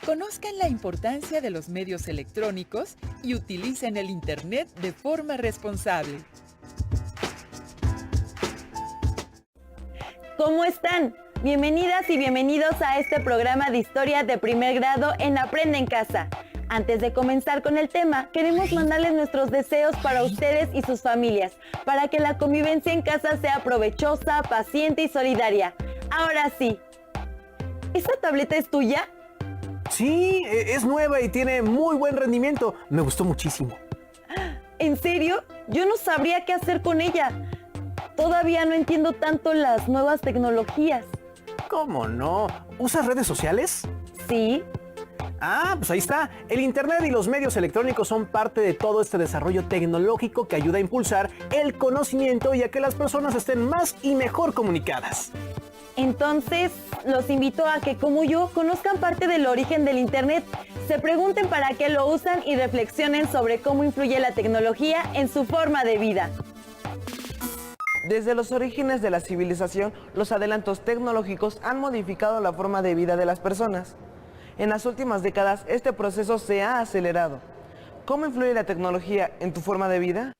conozcan la importancia de los medios electrónicos y utilicen el Internet de forma responsable. ¿Cómo están? Bienvenidas y bienvenidos a este programa de historia de primer grado en Aprende en Casa. Antes de comenzar con el tema, queremos mandarles nuestros deseos para ustedes y sus familias, para que la convivencia en casa sea provechosa, paciente y solidaria. Ahora sí, ¿esa tableta es tuya? Sí, es nueva y tiene muy buen rendimiento. Me gustó muchísimo. ¿En serio? Yo no sabría qué hacer con ella. Todavía no entiendo tanto las nuevas tecnologías. ¿Cómo no? ¿Usas redes sociales? Sí. Ah, pues ahí está. El Internet y los medios electrónicos son parte de todo este desarrollo tecnológico que ayuda a impulsar el conocimiento y a que las personas estén más y mejor comunicadas. Entonces, los invito a que, como yo, conozcan parte del origen del Internet, se pregunten para qué lo usan y reflexionen sobre cómo influye la tecnología en su forma de vida. Desde los orígenes de la civilización, los adelantos tecnológicos han modificado la forma de vida de las personas. En las últimas décadas, este proceso se ha acelerado. ¿Cómo influye la tecnología en tu forma de vida?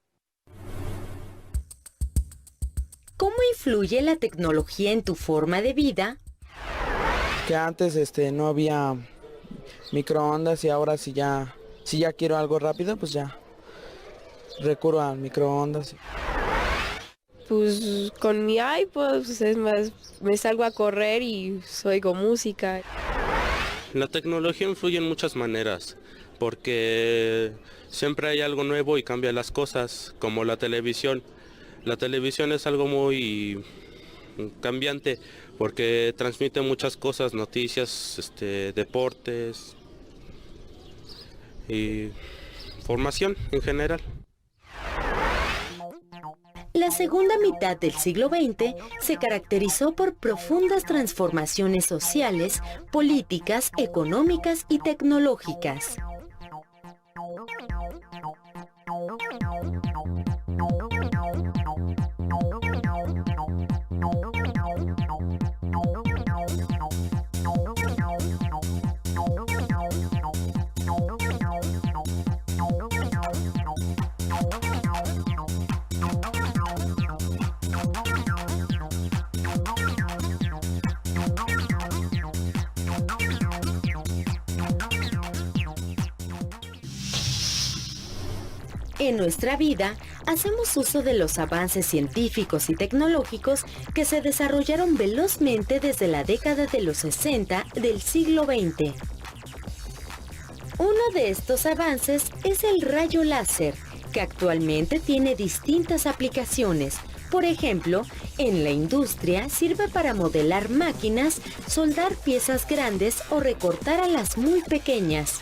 ¿Cómo influye la tecnología en tu forma de vida? Que antes no había microondas y ahora si ya quiero algo rápido, pues ya recurro a microondas. Pues con mi iPod, pues es más, me salgo a correr y oigo música. La tecnología influye en muchas maneras, porque siempre hay algo nuevo y cambia las cosas, como la televisión. La televisión es algo muy cambiante, porque transmite muchas cosas, noticias, deportes y formación en general. La segunda mitad del siglo XX se caracterizó por profundas transformaciones sociales, políticas, económicas y tecnológicas. En nuestra vida, hacemos uso de los avances científicos y tecnológicos que se desarrollaron velozmente desde la década de los 60 del siglo XX. Uno de estos avances es el rayo láser, que actualmente tiene distintas aplicaciones. Por ejemplo, en la industria sirve para modelar máquinas, soldar piezas grandes o recortar a las muy pequeñas.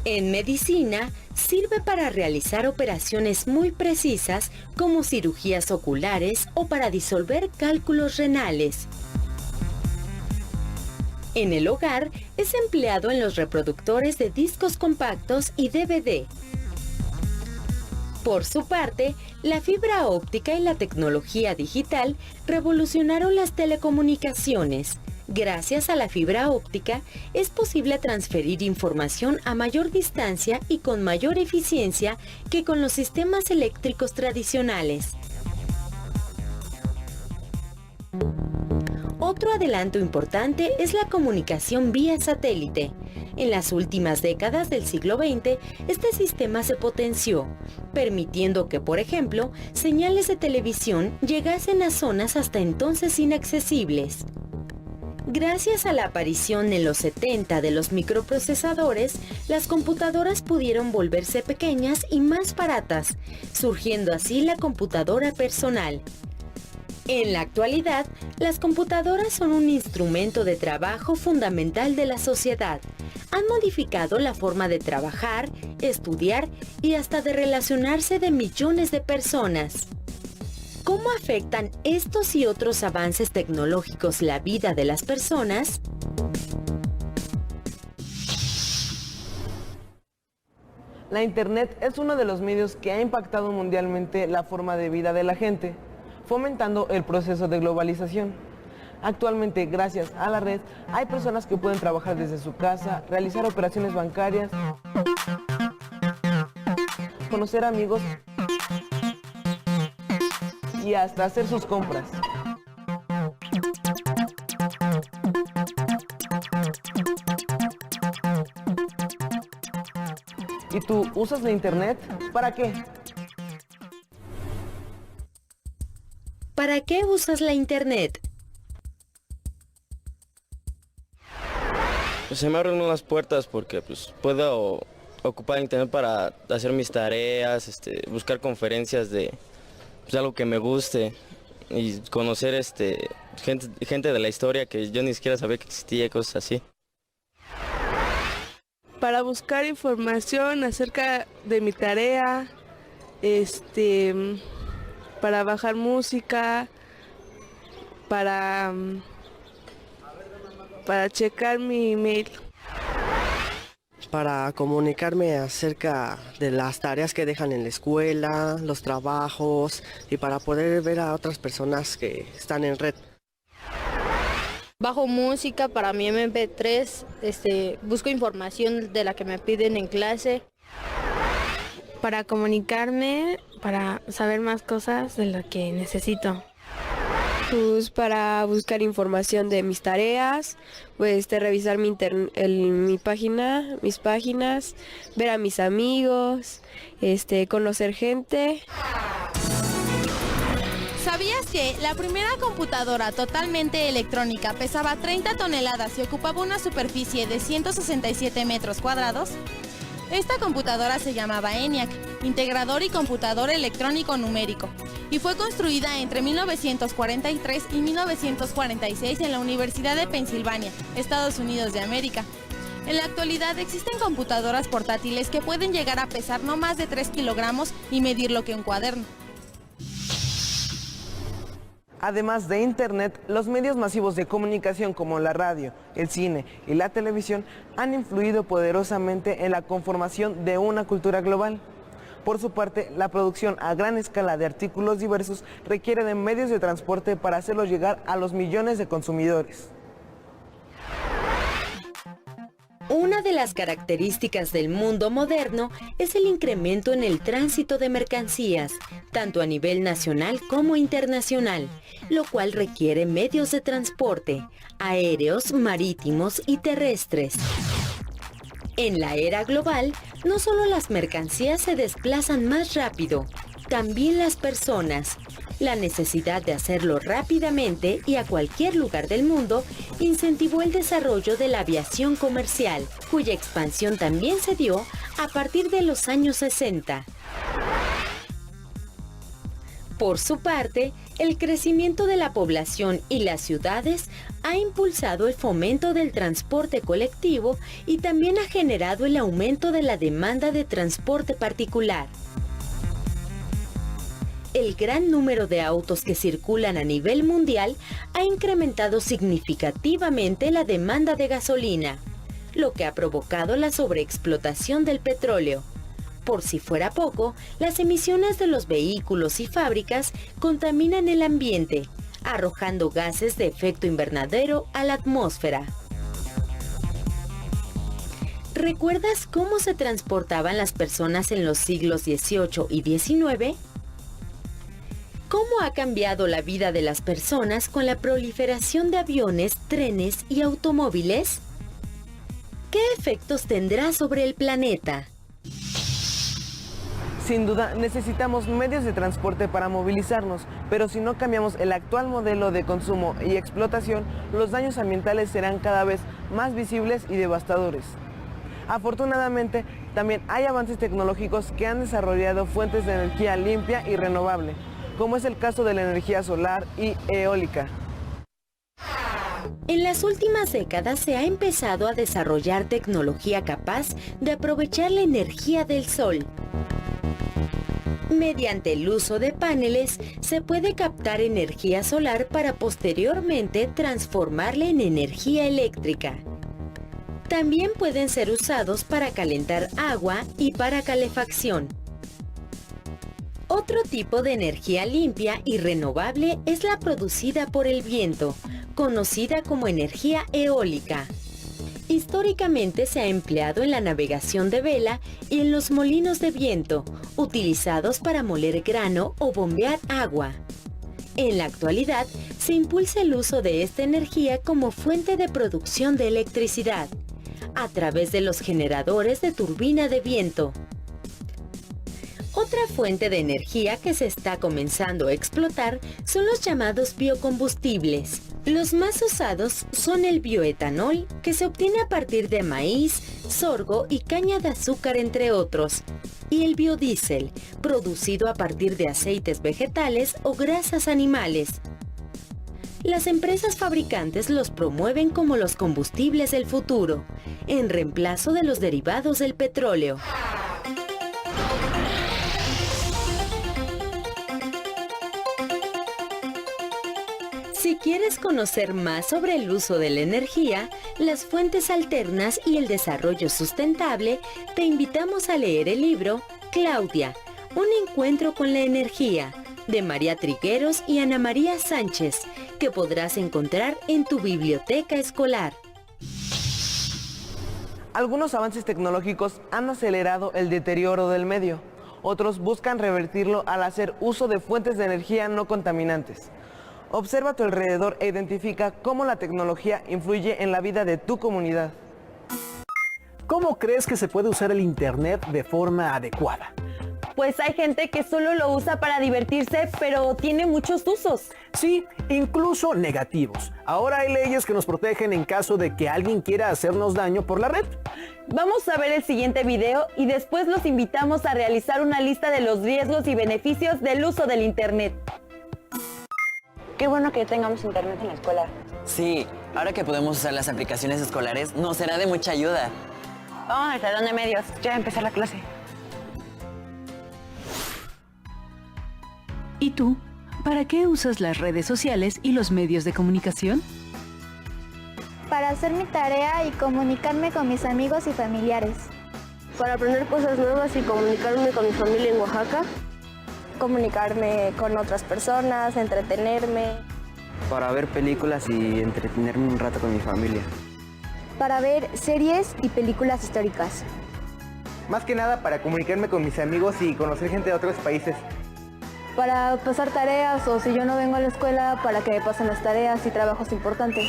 En medicina, sirve para realizar operaciones muy precisas como cirugías oculares o para disolver cálculos renales. En el hogar, es empleado en los reproductores de discos compactos y DVD. Por su parte, la fibra óptica y la tecnología digital revolucionaron las telecomunicaciones. Gracias a la fibra óptica, es posible transferir información a mayor distancia y con mayor eficiencia que con los sistemas eléctricos tradicionales. Otro adelanto importante es la comunicación vía satélite. En las últimas décadas del siglo XX, este sistema se potenció, permitiendo que, por ejemplo, señales de televisión llegasen a zonas hasta entonces inaccesibles. Gracias a la aparición en los 70 de los microprocesadores, las computadoras pudieron volverse pequeñas y más baratas, surgiendo así la computadora personal. En la actualidad, las computadoras son un instrumento de trabajo fundamental de la sociedad. Han modificado la forma de trabajar, estudiar y hasta de relacionarse de millones de personas. ¿Cómo afectan estos y otros avances tecnológicos la vida de las personas? La Internet es uno de los medios que ha impactado mundialmente la forma de vida de la gente, fomentando el proceso de globalización. Actualmente, gracias a la red, hay personas que pueden trabajar desde su casa, realizar operaciones bancarias, conocer amigos y hasta hacer sus compras. ¿Y tú usas la internet? ¿Para qué? ¿Para qué usas la internet? Pues se me abren unas puertas porque pues puedo ocupar internet para hacer mis tareas, buscar conferencias de algo que me guste y conocer gente de la historia que yo ni siquiera sabía que existía y cosas así. Para buscar información acerca de mi tarea, para bajar música, para checar mi email. Para comunicarme acerca de las tareas que dejan en la escuela, los trabajos y para poder ver a otras personas que están en red. Bajo música para mi MP3, busco información de la que me piden en clase. Para comunicarme, para saber más cosas de lo que necesito. Pues para buscar información de mis tareas, pues revisar mi página, mis páginas, ver a mis amigos, conocer gente. ¿Sabías que la primera computadora totalmente electrónica pesaba 30 toneladas y ocupaba una superficie de 167 metros cuadrados? Esta computadora se llamaba ENIAC, Integrador y Computador Electrónico Numérico, y fue construida entre 1943 y 1946 en la Universidad de Pensilvania, Estados Unidos de América. En la actualidad existen computadoras portátiles que pueden llegar a pesar no más de 3 kilogramos y medir lo que un cuaderno. Además de Internet, los medios masivos de comunicación como la radio, el cine y la televisión han influido poderosamente en la conformación de una cultura global. Por su parte, la producción a gran escala de artículos diversos requiere de medios de transporte para hacerlos llegar a los millones de consumidores. Una de las características del mundo moderno es el incremento en el tránsito de mercancías, tanto a nivel nacional como internacional, lo cual requiere medios de transporte, aéreos, marítimos y terrestres. En la era global, no solo las mercancías se desplazan más rápido, también las personas. La necesidad de hacerlo rápidamente y a cualquier lugar del mundo incentivó el desarrollo de la aviación comercial, cuya expansión también se dio a partir de los años 60. Por su parte, el crecimiento de la población y las ciudades ha impulsado el fomento del transporte colectivo y también ha generado el aumento de la demanda de transporte particular. El gran número de autos que circulan a nivel mundial ha incrementado significativamente la demanda de gasolina, lo que ha provocado la sobreexplotación del petróleo. Por si fuera poco, las emisiones de los vehículos y fábricas contaminan el ambiente, arrojando gases de efecto invernadero a la atmósfera. ¿Recuerdas cómo se transportaban las personas en los siglos XVIII y XIX? ¿Cómo ha cambiado la vida de las personas con la proliferación de aviones, trenes y automóviles? ¿Qué efectos tendrá sobre el planeta? Sin duda, necesitamos medios de transporte para movilizarnos, pero si no cambiamos el actual modelo de consumo y explotación, los daños ambientales serán cada vez más visibles y devastadores. Afortunadamente, también hay avances tecnológicos que han desarrollado fuentes de energía limpia y renovable, como es el caso de la energía solar y eólica. En las últimas décadas se ha empezado a desarrollar tecnología capaz de aprovechar la energía del sol. Mediante el uso de paneles se puede captar energía solar para posteriormente transformarla en energía eléctrica. También pueden ser usados para calentar agua y para calefacción. Otro tipo de energía limpia y renovable es la producida por el viento, conocida como energía eólica. Históricamente se ha empleado en la navegación de vela y en los molinos de viento, utilizados para moler grano o bombear agua. En la actualidad, se impulsa el uso de esta energía como fuente de producción de electricidad, a través de los generadores de turbina de viento. Otra fuente de energía que se está comenzando a explotar son los llamados biocombustibles. Los más usados son el bioetanol, que se obtiene a partir de maíz, sorgo y caña de azúcar, entre otros, y el biodiesel, producido a partir de aceites vegetales o grasas animales. Las empresas fabricantes los promueven como los combustibles del futuro, en reemplazo de los derivados del petróleo. Si quieres conocer más sobre el uso de la energía, las fuentes alternas y el desarrollo sustentable, te invitamos a leer el libro Claudia, un encuentro con la energía, de María Trigueros y Ana María Sánchez, que podrás encontrar en tu biblioteca escolar. Algunos avances tecnológicos han acelerado el deterioro del medio. Otros buscan revertirlo al hacer uso de fuentes de energía no contaminantes. Observa a tu alrededor e identifica cómo la tecnología influye en la vida de tu comunidad. ¿Cómo crees que se puede usar el Internet de forma adecuada? Pues hay gente que solo lo usa para divertirse, pero tiene muchos usos. Sí, incluso negativos. Ahora hay leyes que nos protegen en caso de que alguien quiera hacernos daño por la red. Vamos a ver el siguiente video y después los invitamos a realizar una lista de los riesgos y beneficios del uso del Internet. Qué bueno que tengamos Internet en la escuela. Sí, ahora que podemos usar las aplicaciones escolares, nos será de mucha ayuda. Vamos al salón de medios, ya va a empezar la clase. ¿Y tú? ¿Para qué usas las redes sociales y los medios de comunicación? Para hacer mi tarea y comunicarme con mis amigos y familiares. Para aprender cosas nuevas y comunicarme con mi familia en Oaxaca. Comunicarme con otras personas, entretenerme. Para ver películas y entretenerme un rato con mi familia. Para ver series y películas históricas. Más que nada para comunicarme con mis amigos y conocer gente de otros países. Para pasar tareas o si yo no vengo a la escuela, para que me pasen las tareas y trabajos importantes.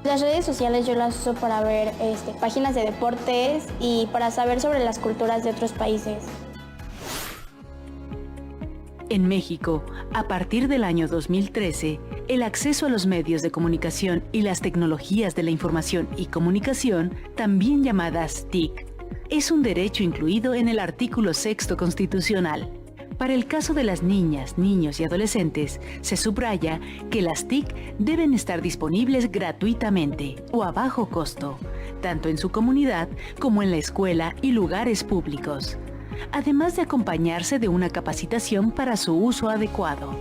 Las redes sociales yo las uso para ver páginas de deportes y para saber sobre las culturas de otros países. En México, a partir del año 2013, el acceso a los medios de comunicación y las tecnologías de la información y comunicación, también llamadas TIC, es un derecho incluido en el artículo 6º constitucional. Para el caso de las niñas, niños y adolescentes, se subraya que las TIC deben estar disponibles gratuitamente o a bajo costo, tanto en su comunidad como en la escuela y lugares públicos, además de acompañarse de una capacitación para su uso adecuado.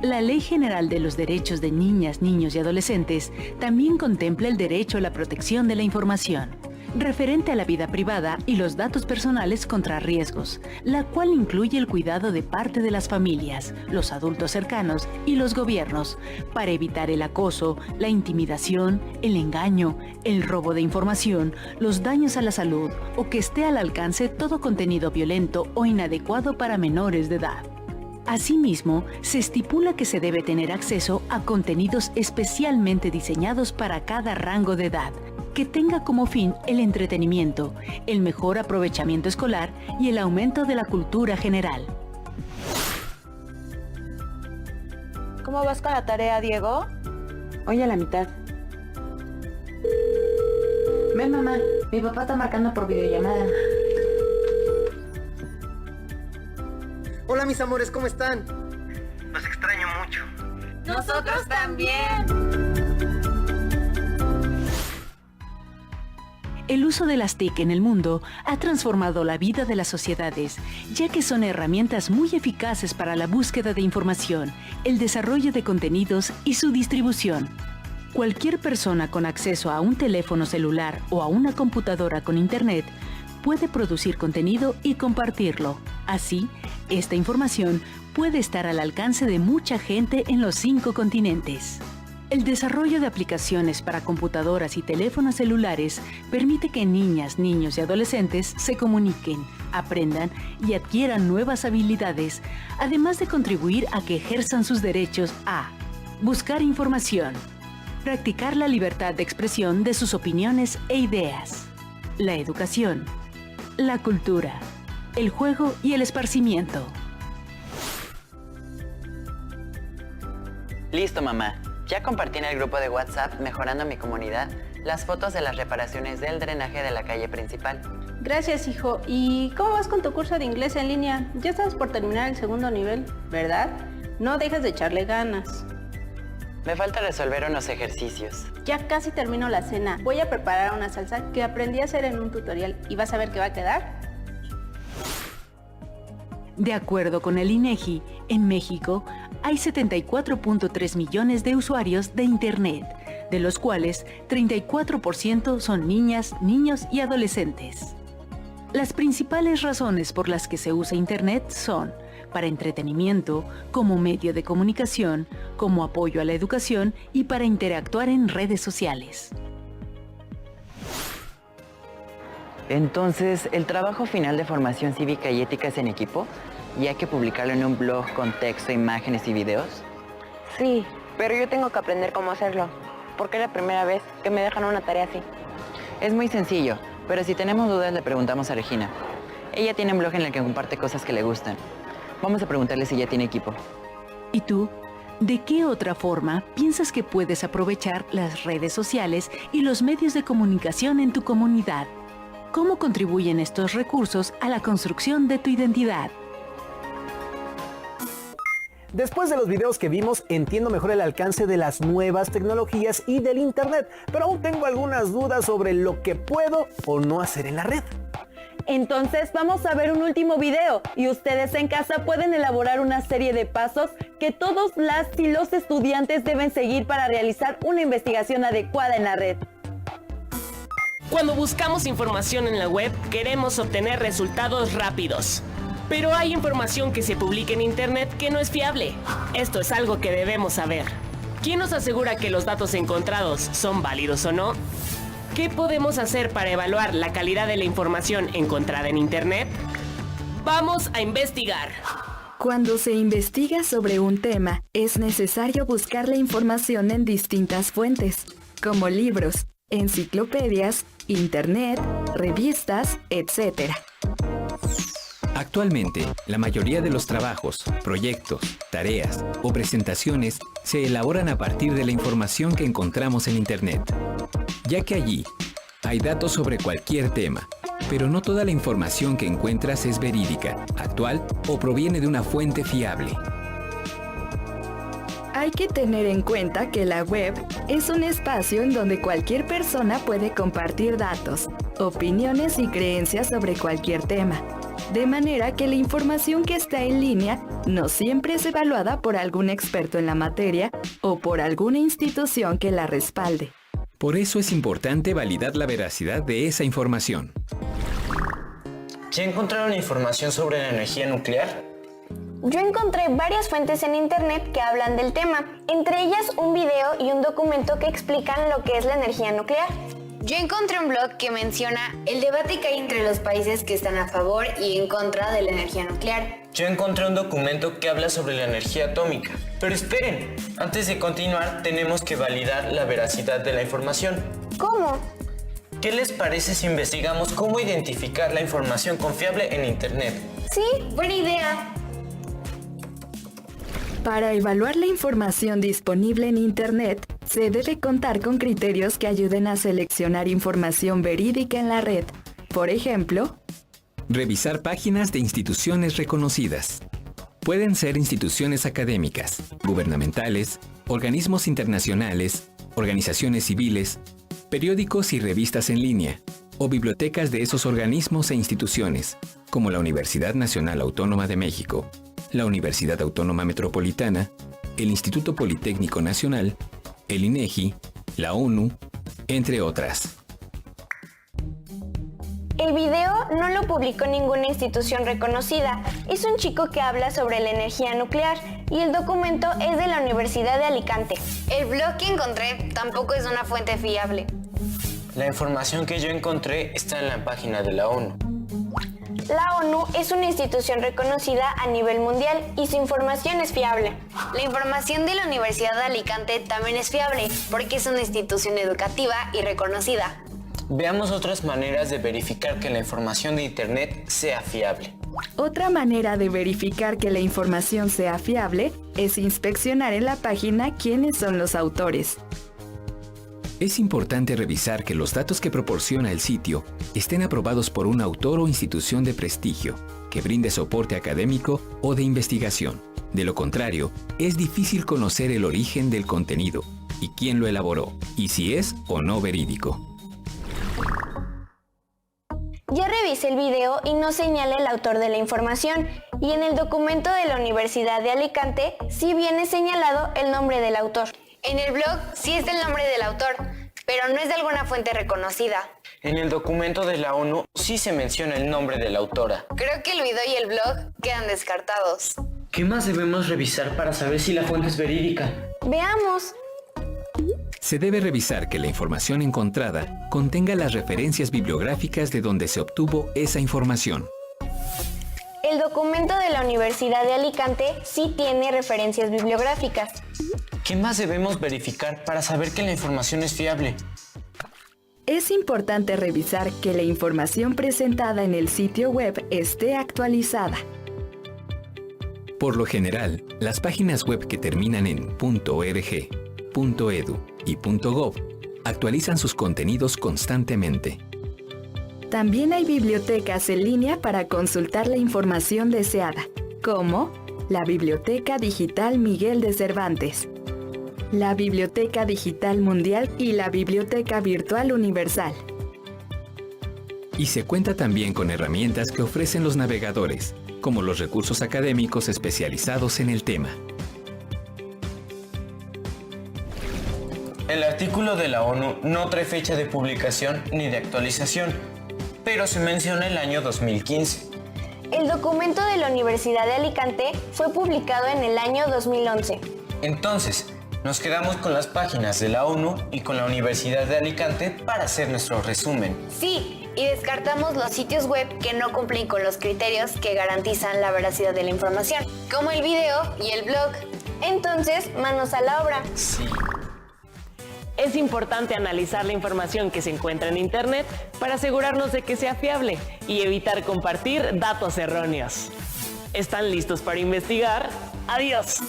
La Ley General de los Derechos de Niñas, Niños y Adolescentes también contempla el derecho a la protección de la información, referente a la vida privada y los datos personales contra riesgos, la cual incluye el cuidado de parte de las familias, los adultos cercanos y los gobiernos, para evitar el acoso, la intimidación, el engaño, el robo de información, los daños a la salud o que esté al alcance todo contenido violento o inadecuado para menores de edad. Asimismo, se estipula que se debe tener acceso a contenidos especialmente diseñados para cada rango de edad, que tenga como fin el entretenimiento, el mejor aprovechamiento escolar y el aumento de la cultura general. ¿Cómo vas con la tarea, Diego? Hoy a la mitad. Ven, mamá, mi papá está marcando por videollamada. Hola, mis amores, ¿cómo están? Los extraño mucho. ¡Nosotros también! El uso de las TIC en el mundo ha transformado la vida de las sociedades, ya que son herramientas muy eficaces para la búsqueda de información, el desarrollo de contenidos y su distribución. Cualquier persona con acceso a un teléfono celular o a una computadora con Internet puede producir contenido y compartirlo. Así, esta información puede estar al alcance de mucha gente en los 5 continentes. El desarrollo de aplicaciones para computadoras y teléfonos celulares permite que niñas, niños y adolescentes se comuniquen, aprendan y adquieran nuevas habilidades, además de contribuir a que ejerzan sus derechos a buscar información, practicar la libertad de expresión de sus opiniones e ideas, la educación, la cultura, el juego y el esparcimiento. Listo, mamá. Ya compartí en el grupo de WhatsApp Mejorando mi Comunidad las fotos de las reparaciones del drenaje de la calle principal. Gracias, hijo. ¿Y cómo vas con tu curso de inglés en línea? Ya estás por terminar el segundo nivel, ¿verdad? No dejes de echarle ganas. Me falta resolver unos ejercicios. Ya casi termino la cena. Voy a preparar una salsa que aprendí a hacer en un tutorial y vas a ver qué va a quedar. De acuerdo con el INEGI, en México hay 74.3 millones de usuarios de Internet, de los cuales 34% son niñas, niños y adolescentes. Las principales razones por las que se usa Internet son para entretenimiento, como medio de comunicación, como apoyo a la educación y para interactuar en redes sociales. Entonces, ¿el trabajo final de formación cívica y ética es en equipo? ¿Y hay que publicarlo en un blog con texto, imágenes y videos? Sí, pero yo tengo que aprender cómo hacerlo, porque es la primera vez que me dejan una tarea así. Es muy sencillo, pero si tenemos dudas le preguntamos a Regina. Ella tiene un blog en el que comparte cosas que le gustan. Vamos a preguntarle si ya tiene equipo. ¿Y tú? ¿De qué otra forma piensas que puedes aprovechar las redes sociales y los medios de comunicación en tu comunidad? ¿Cómo contribuyen estos recursos a la construcción de tu identidad? Después de los videos que vimos, entiendo mejor el alcance de las nuevas tecnologías y del Internet, pero aún tengo algunas dudas sobre lo que puedo o no hacer en la red. Entonces vamos a ver un último video y ustedes en casa pueden elaborar una serie de pasos que todos las y los estudiantes deben seguir para realizar una investigación adecuada en la red. Cuando buscamos información en la web, queremos obtener resultados rápidos. Pero hay información que se publica en Internet que no es fiable. Esto es algo que debemos saber. ¿Quién nos asegura que los datos encontrados son válidos o no? ¿Qué podemos hacer para evaluar la calidad de la información encontrada en Internet? ¡Vamos a investigar! Cuando se investiga sobre un tema, es necesario buscar la información en distintas fuentes, como libros, enciclopedias, Internet, revistas, etc. Actualmente, la mayoría de los trabajos, proyectos, tareas o presentaciones se elaboran a partir de la información que encontramos en Internet, ya que allí hay datos sobre cualquier tema, pero no toda la información que encuentras es verídica, actual o proviene de una fuente fiable. Hay que tener en cuenta que la web es un espacio en donde cualquier persona puede compartir datos, opiniones y creencias sobre cualquier tema. De manera que la información que está en línea no siempre es evaluada por algún experto en la materia o por alguna institución que la respalde. Por eso es importante validar la veracidad de esa información. ¿Ya encontraron información sobre la energía nuclear? Yo encontré varias fuentes en internet que hablan del tema, entre ellas un video y un documento que explican lo que es la energía nuclear. Yo encontré un blog que menciona el debate que hay entre los países que están a favor y en contra de la energía nuclear. Yo encontré un documento que habla sobre la energía atómica. Pero esperen, antes de continuar tenemos que validar la veracidad de la información. ¿Cómo? ¿Qué les parece si investigamos cómo identificar la información confiable en Internet? Sí, buena idea. Para evaluar la información disponible en Internet, se debe contar con criterios que ayuden a seleccionar información verídica en la red. Por ejemplo, revisar páginas de instituciones reconocidas. Pueden ser instituciones académicas, gubernamentales, organismos internacionales, organizaciones civiles, periódicos y revistas en línea, o bibliotecas de esos organismos e instituciones, como la Universidad Nacional Autónoma de México, la Universidad Autónoma Metropolitana, el Instituto Politécnico Nacional, el INEGI, la ONU, entre otras. El video no lo publicó ninguna institución reconocida. Es un chico que habla sobre la energía nuclear y el documento es de la Universidad de Alicante. El blog que encontré tampoco es una fuente fiable. La información que yo encontré está en la página de la ONU. La ONU es una institución reconocida a nivel mundial y su información es fiable. La información de la Universidad de Alicante también es fiable porque es una institución educativa y reconocida. Veamos otras maneras de verificar que la información de Internet sea fiable. Otra manera de verificar que la información sea fiable es inspeccionar en la página quiénes son los autores. Es importante revisar que los datos que proporciona el sitio estén aprobados por un autor o institución de prestigio que brinde soporte académico o de investigación. De lo contrario, es difícil conocer el origen del contenido y quién lo elaboró, y si es o no verídico. Ya revisé el video y no señala el autor de la información, y en el documento de la Universidad de Alicante sí viene señalado el nombre del autor. En el blog sí está el nombre del autor, pero no es de alguna fuente reconocida. En el documento de la ONU sí se menciona el nombre de la autora. Creo que el video y el blog quedan descartados. ¿Qué más debemos revisar para saber si la fuente es verídica? Veamos. Se debe revisar que la información encontrada contenga las referencias bibliográficas de donde se obtuvo esa información. El documento de la Universidad de Alicante sí tiene referencias bibliográficas. ¿Qué más debemos verificar para saber que la información es fiable? Es importante revisar que la información presentada en el sitio web esté actualizada. Por lo general, las páginas web que terminan en .org, .edu y .gov actualizan sus contenidos constantemente. También hay bibliotecas en línea para consultar la información deseada, como la Biblioteca Digital Miguel de Cervantes, la Biblioteca Digital Mundial y la Biblioteca Virtual Universal. Y se cuenta también con herramientas que ofrecen los navegadores, como los recursos académicos especializados en el tema. El artículo de la ONU no trae fecha de publicación ni de actualización, pero se menciona el año 2015. El documento de la Universidad de Alicante fue publicado en el año 2011. Entonces, nos quedamos con las páginas de la ONU y con la Universidad de Alicante para hacer nuestro resumen. Sí, y descartamos los sitios web que no cumplen con los criterios que garantizan la veracidad de la información, como el video y el blog. Entonces, manos a la obra. Sí. Es importante analizar la información que se encuentra en Internet para asegurarnos de que sea fiable y evitar compartir datos erróneos. ¿Están listos para investigar? ¡Adiós!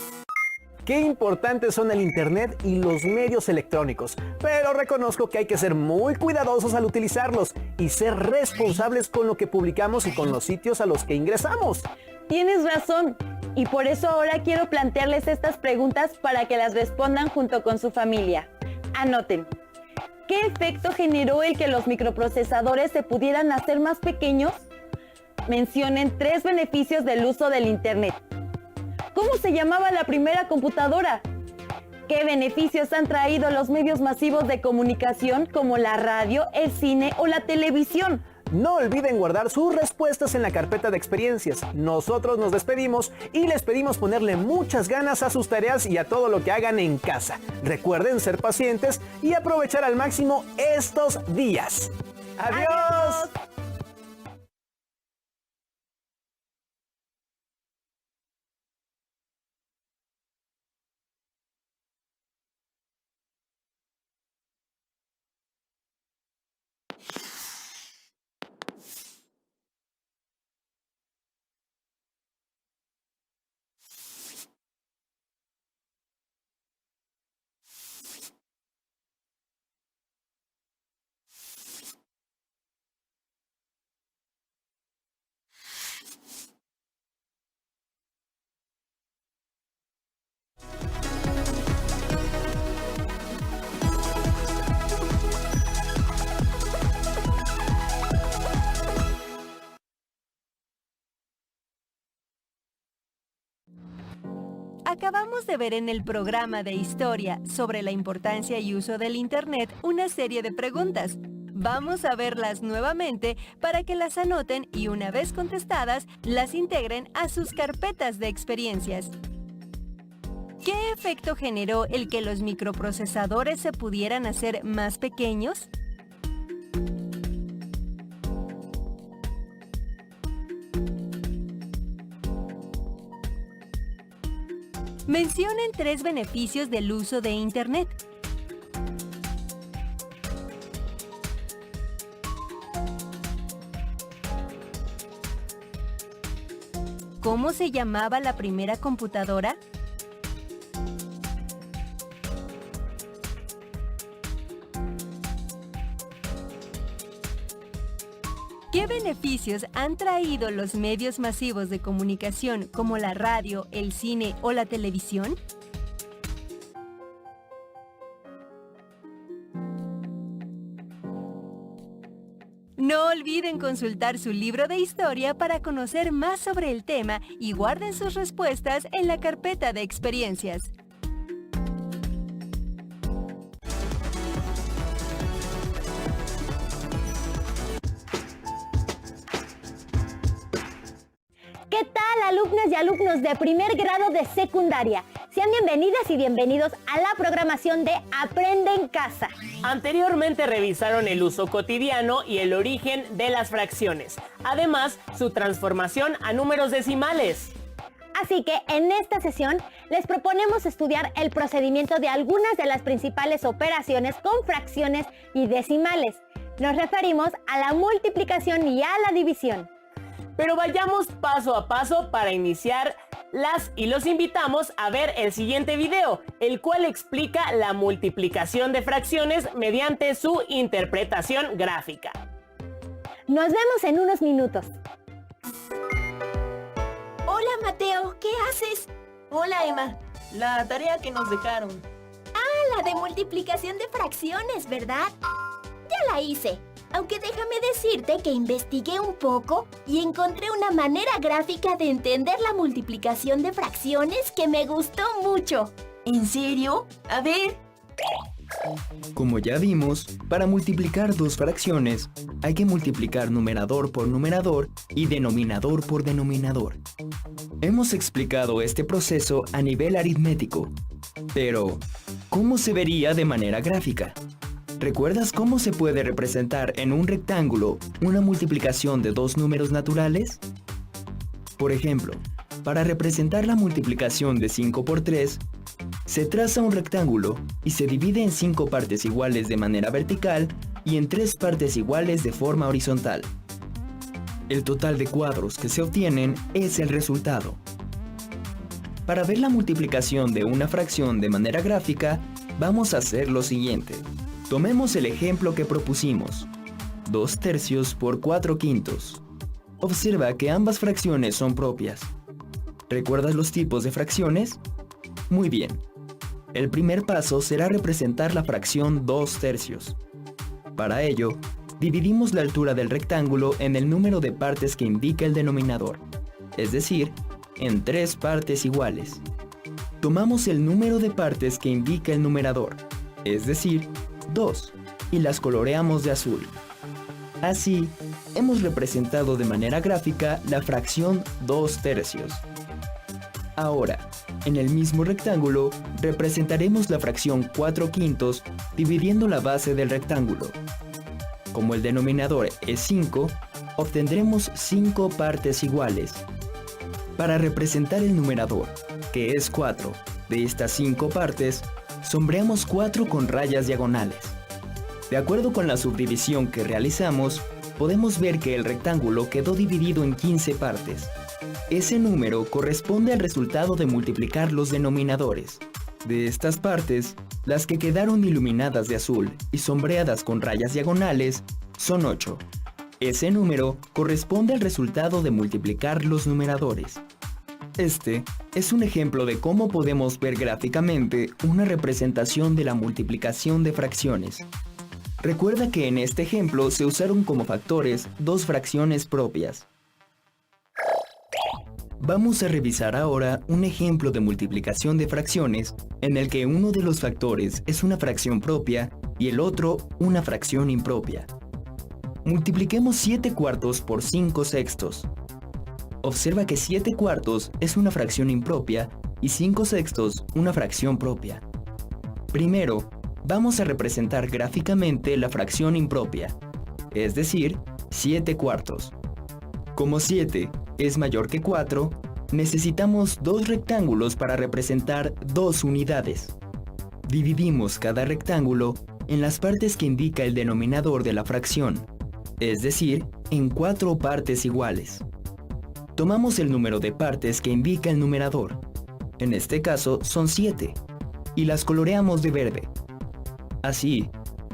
Qué importantes son el Internet y los medios electrónicos, pero reconozco que hay que ser muy cuidadosos al utilizarlos y ser responsables con lo que publicamos y con los sitios a los que ingresamos. Tienes razón, y por eso ahora quiero plantearles estas preguntas para que las respondan junto con su familia. Anoten. ¿Qué efecto generó el que los microprocesadores se pudieran hacer más pequeños? Mencionen 3 beneficios del uso del Internet. ¿Cómo se llamaba la primera computadora? ¿Qué beneficios han traído los medios masivos de comunicación como la radio, el cine o la televisión? No olviden guardar sus respuestas en la carpeta de experiencias. Nosotros nos despedimos y les pedimos ponerle muchas ganas a sus tareas y a todo lo que hagan en casa. Recuerden ser pacientes y aprovechar al máximo estos días. ¡Adiós! Acabamos de ver en el programa de historia sobre la importancia y uso del Internet una serie de preguntas. Vamos a verlas nuevamente para que las anoten y una vez contestadas, las integren a sus carpetas de experiencias. ¿Qué efecto generó el que los microprocesadores se pudieran hacer más pequeños? Mencionen 3 beneficios del uso de Internet. ¿Cómo se llamaba la primera computadora? ¿Qué beneficios han traído los medios masivos de comunicación como la radio, el cine o la televisión? No olviden consultar su libro de historia para conocer más sobre el tema y guarden sus respuestas en la carpeta de experiencias. ¿Qué tal, alumnas y alumnos de primer grado de secundaria? Sean bienvenidas y bienvenidos a la programación de Aprende en Casa. Anteriormente revisaron el uso cotidiano y el origen de las fracciones. Además, su transformación a números decimales. Así que en esta sesión les proponemos estudiar el procedimiento de algunas de las principales operaciones con fracciones y decimales. Nos referimos a la multiplicación y a la división. Pero vayamos paso a paso para iniciar y los invitamos a ver el siguiente video, el cual explica la multiplicación de fracciones mediante su interpretación gráfica. Nos vemos en unos minutos. Hola, Mateo, ¿qué haces? Hola, Emma. La tarea que nos dejaron. Ah, la de multiplicación de fracciones, ¿verdad? Ya la hice. Aunque déjame decirte que investigué un poco y encontré una manera gráfica de entender la multiplicación de fracciones que me gustó mucho. ¿En serio? A ver. Como ya vimos, para multiplicar dos fracciones, hay que multiplicar numerador por numerador y denominador por denominador. Hemos explicado este proceso a nivel aritmético, pero ¿cómo se vería de manera gráfica? ¿Recuerdas cómo se puede representar en un rectángulo una multiplicación de dos números naturales? Por ejemplo, para representar la multiplicación de 5 por 3, se traza un rectángulo y se divide en 5 partes iguales de manera vertical y en 3 partes iguales de forma horizontal. El total de cuadros que se obtienen es el resultado. Para ver la multiplicación de una fracción de manera gráfica, vamos a hacer lo siguiente. Tomemos el ejemplo que propusimos, 2 tercios por 4 quintos. Observa que ambas fracciones son propias. ¿Recuerdas los tipos de fracciones? Muy bien. El primer paso será representar la fracción 2 tercios. Para ello, dividimos la altura del rectángulo en el número de partes que indica el denominador, es decir, en 3 partes iguales. Tomamos el número de partes que indica el numerador, es decir, 2, y las coloreamos de azul. Así, hemos representado de manera gráfica la fracción 2 tercios. Ahora, en el mismo rectángulo, representaremos la fracción 4 quintos dividiendo la base del rectángulo. Como el denominador es 5, obtendremos 5 partes iguales. Para representar el numerador, que es 4, de estas 5 partes, sombreamos 4 con rayas diagonales. De acuerdo con la subdivisión que realizamos, podemos ver que el rectángulo quedó dividido en 15 partes. Ese número corresponde al resultado de multiplicar los denominadores. De estas partes, las que quedaron iluminadas de azul y sombreadas con rayas diagonales son 8. Ese número corresponde al resultado de multiplicar los numeradores. Este es un ejemplo de cómo podemos ver gráficamente una representación de la multiplicación de fracciones. Recuerda que en este ejemplo se usaron como factores dos fracciones propias. Vamos a revisar ahora un ejemplo de multiplicación de fracciones en el que uno de los factores es una fracción propia y el otro una fracción impropia. Multipliquemos 7 cuartos por 5 sextos. Observa que 7 cuartos es una fracción impropia y 5/6 una fracción propia. Primero, vamos a representar gráficamente la fracción impropia, es decir, 7/4. Como 7 es mayor que 4, necesitamos dos rectángulos para representar dos unidades. Dividimos cada rectángulo en las partes que indica el denominador de la fracción, es decir, en 4 partes iguales. Tomamos el número de partes que indica el numerador, en este caso son 7, y las coloreamos de verde. Así,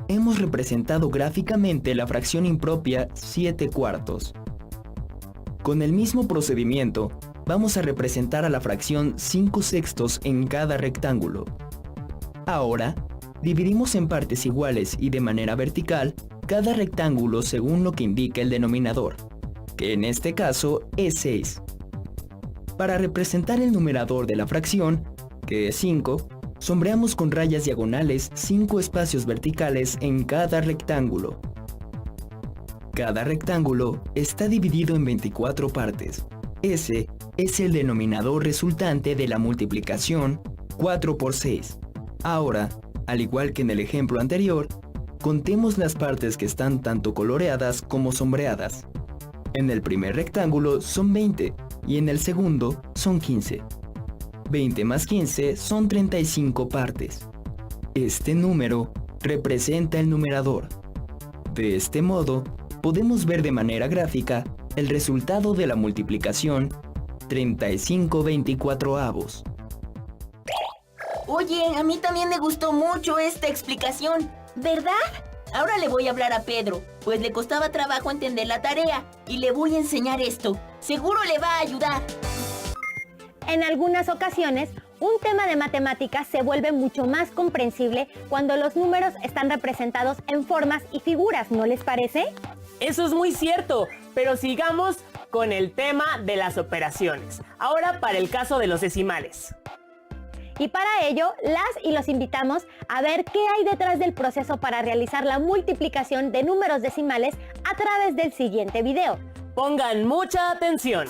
hemos representado gráficamente la fracción impropia 7/4. Con el mismo procedimiento, vamos a representar a la fracción 5/6 en cada rectángulo. Ahora, dividimos en partes iguales y de manera vertical cada rectángulo según lo que indica el denominador, que en este caso es 6. Para representar el numerador de la fracción, que es 5, sombreamos con rayas diagonales 5 espacios verticales en cada rectángulo. Cada rectángulo está dividido en 24 partes. Ese es el denominador resultante de la multiplicación 4 por 6. Ahora, al igual que en el ejemplo anterior, contemos las partes que están tanto coloreadas como sombreadas. En el primer rectángulo son 20 y en el segundo son 15. 20 más 15 son 35 partes. Este número representa el numerador. De este modo, podemos ver de manera gráfica el resultado de la multiplicación 35/24. Oye, a mí también me gustó mucho esta explicación, ¿verdad? Ahora le voy a hablar a Pedro, pues le costaba trabajo entender la tarea, y le voy a enseñar esto. Seguro le va a ayudar. En algunas ocasiones, un tema de matemáticas se vuelve mucho más comprensible cuando los números están representados en formas y figuras, ¿no les parece? Eso es muy cierto, pero sigamos con el tema de las operaciones. Ahora para el caso de los decimales. Y para ello, las y los invitamos a ver qué hay detrás del proceso para realizar la multiplicación de números decimales a través del siguiente video. Pongan mucha atención.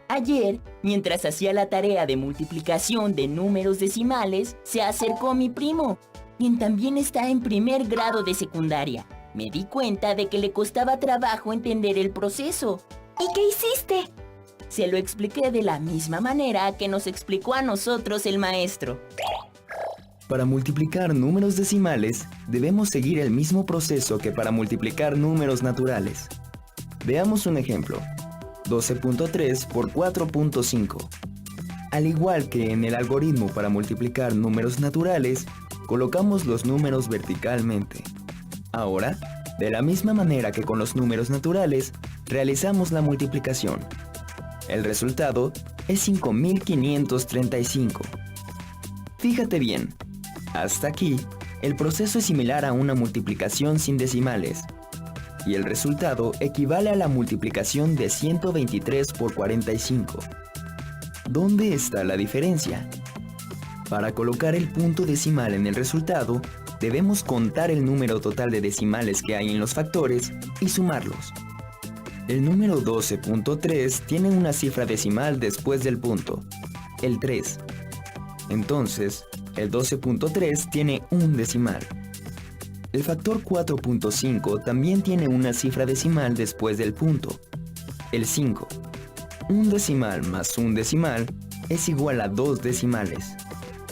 Ayer, mientras hacía la tarea de multiplicación de números decimales, se acercó mi primo, quien también está en primer grado de secundaria. Me di cuenta de que le costaba trabajo entender el proceso. ¿Y qué hiciste? Se lo expliqué de la misma manera que nos explicó a nosotros el maestro. Para multiplicar números decimales, debemos seguir el mismo proceso que para multiplicar números naturales. Veamos un ejemplo. 12.3 por 4.5. Al igual que en el algoritmo para multiplicar números naturales, colocamos los números verticalmente. Ahora, de la misma manera que con los números naturales, realizamos la multiplicación. El resultado es 5535. Fíjate bien, hasta aquí, el proceso es similar a una multiplicación sin decimales, y el resultado equivale a la multiplicación de 123 por 45. ¿Dónde está la diferencia? Para colocar el punto decimal en el resultado, debemos contar el número total de decimales que hay en los factores y sumarlos. El número 12.3 tiene una cifra decimal después del punto, el 3. Entonces, el 12.3 tiene un decimal. El factor 4.5 también tiene una cifra decimal después del punto, el 5. Un decimal más un decimal es igual a 2 decimales.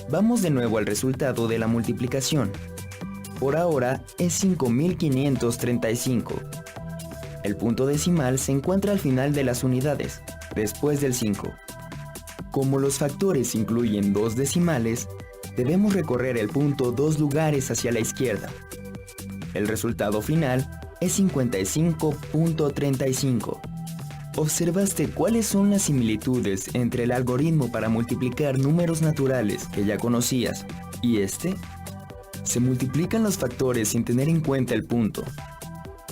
Vamos de nuevo al resultado de la multiplicación. Por ahora es 5535. El punto decimal se encuentra al final de las unidades, después del 5. Como los factores incluyen 2 decimales, debemos recorrer el punto 2 lugares hacia la izquierda. El resultado final es 55.35. ¿Observaste cuáles son las similitudes entre el algoritmo para multiplicar números naturales que ya conocías y este? Se multiplican los factores sin tener en cuenta el punto.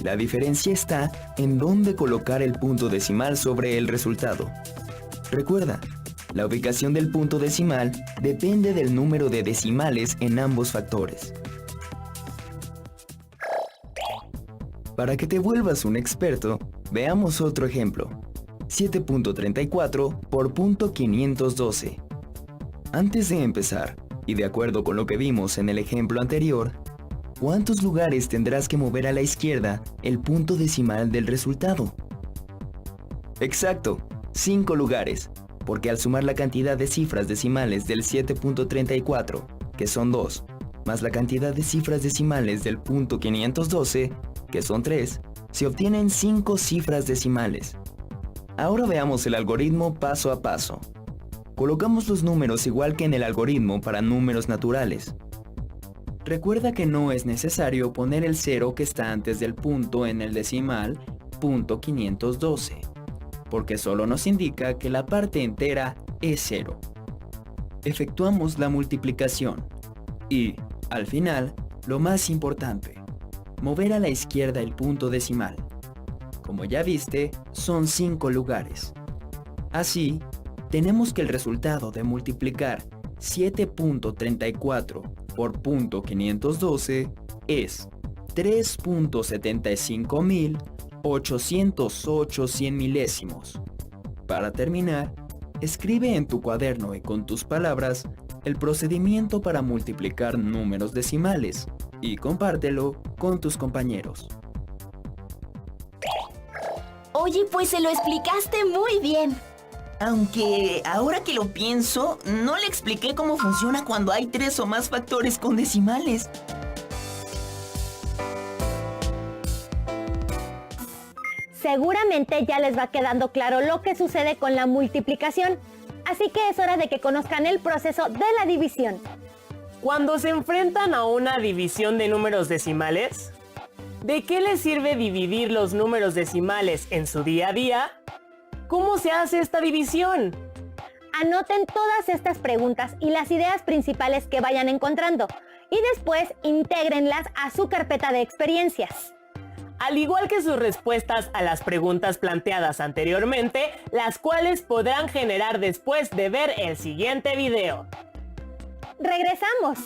La diferencia está en dónde colocar el punto decimal sobre el resultado. Recuerda, la ubicación del punto decimal depende del número de decimales en ambos factores. Para que te vuelvas un experto, veamos otro ejemplo. 7.34 por punto 512. Antes de empezar, y de acuerdo con lo que vimos en el ejemplo anterior, ¿cuántos lugares tendrás que mover a la izquierda el punto decimal del resultado? Exacto, 5 lugares, porque al sumar la cantidad de cifras decimales del 7.34, que son 2, más la cantidad de cifras decimales del punto 512, que son 3, se obtienen 5 cifras decimales. Ahora veamos el algoritmo paso a paso. Colocamos los números igual que en el algoritmo para números naturales. Recuerda que no es necesario poner el 0 que está antes del punto en el decimal punto 512, porque solo nos indica que la parte entera es 0. Efectuamos la multiplicación y, al final, lo más importante, mover a la izquierda el punto decimal. Como ya viste, son 5 lugares. Así, tenemos que el resultado de multiplicar 7.34 por punto 512 es 3.75.808 cien milésimos. Para terminar, escribe en tu cuaderno y con tus palabras el procedimiento para multiplicar números decimales y compártelo con tus compañeros. Oye, pues se lo explicaste muy bien. Aunque, ahora que lo pienso, no le expliqué cómo funciona cuando hay 3 o más factores con decimales. Seguramente ya les va quedando claro lo que sucede con la multiplicación, así que es hora de que conozcan el proceso de la división. Cuando se enfrentan a una división de números decimales, ¿de qué les sirve dividir los números decimales en su día a día? ¿Cómo se hace esta división? Anoten todas estas preguntas y las ideas principales que vayan encontrando y después intégrenlas a su carpeta de experiencias. Al igual que sus respuestas a las preguntas planteadas anteriormente, las cuales podrán generar después de ver el siguiente video. ¡Regresamos!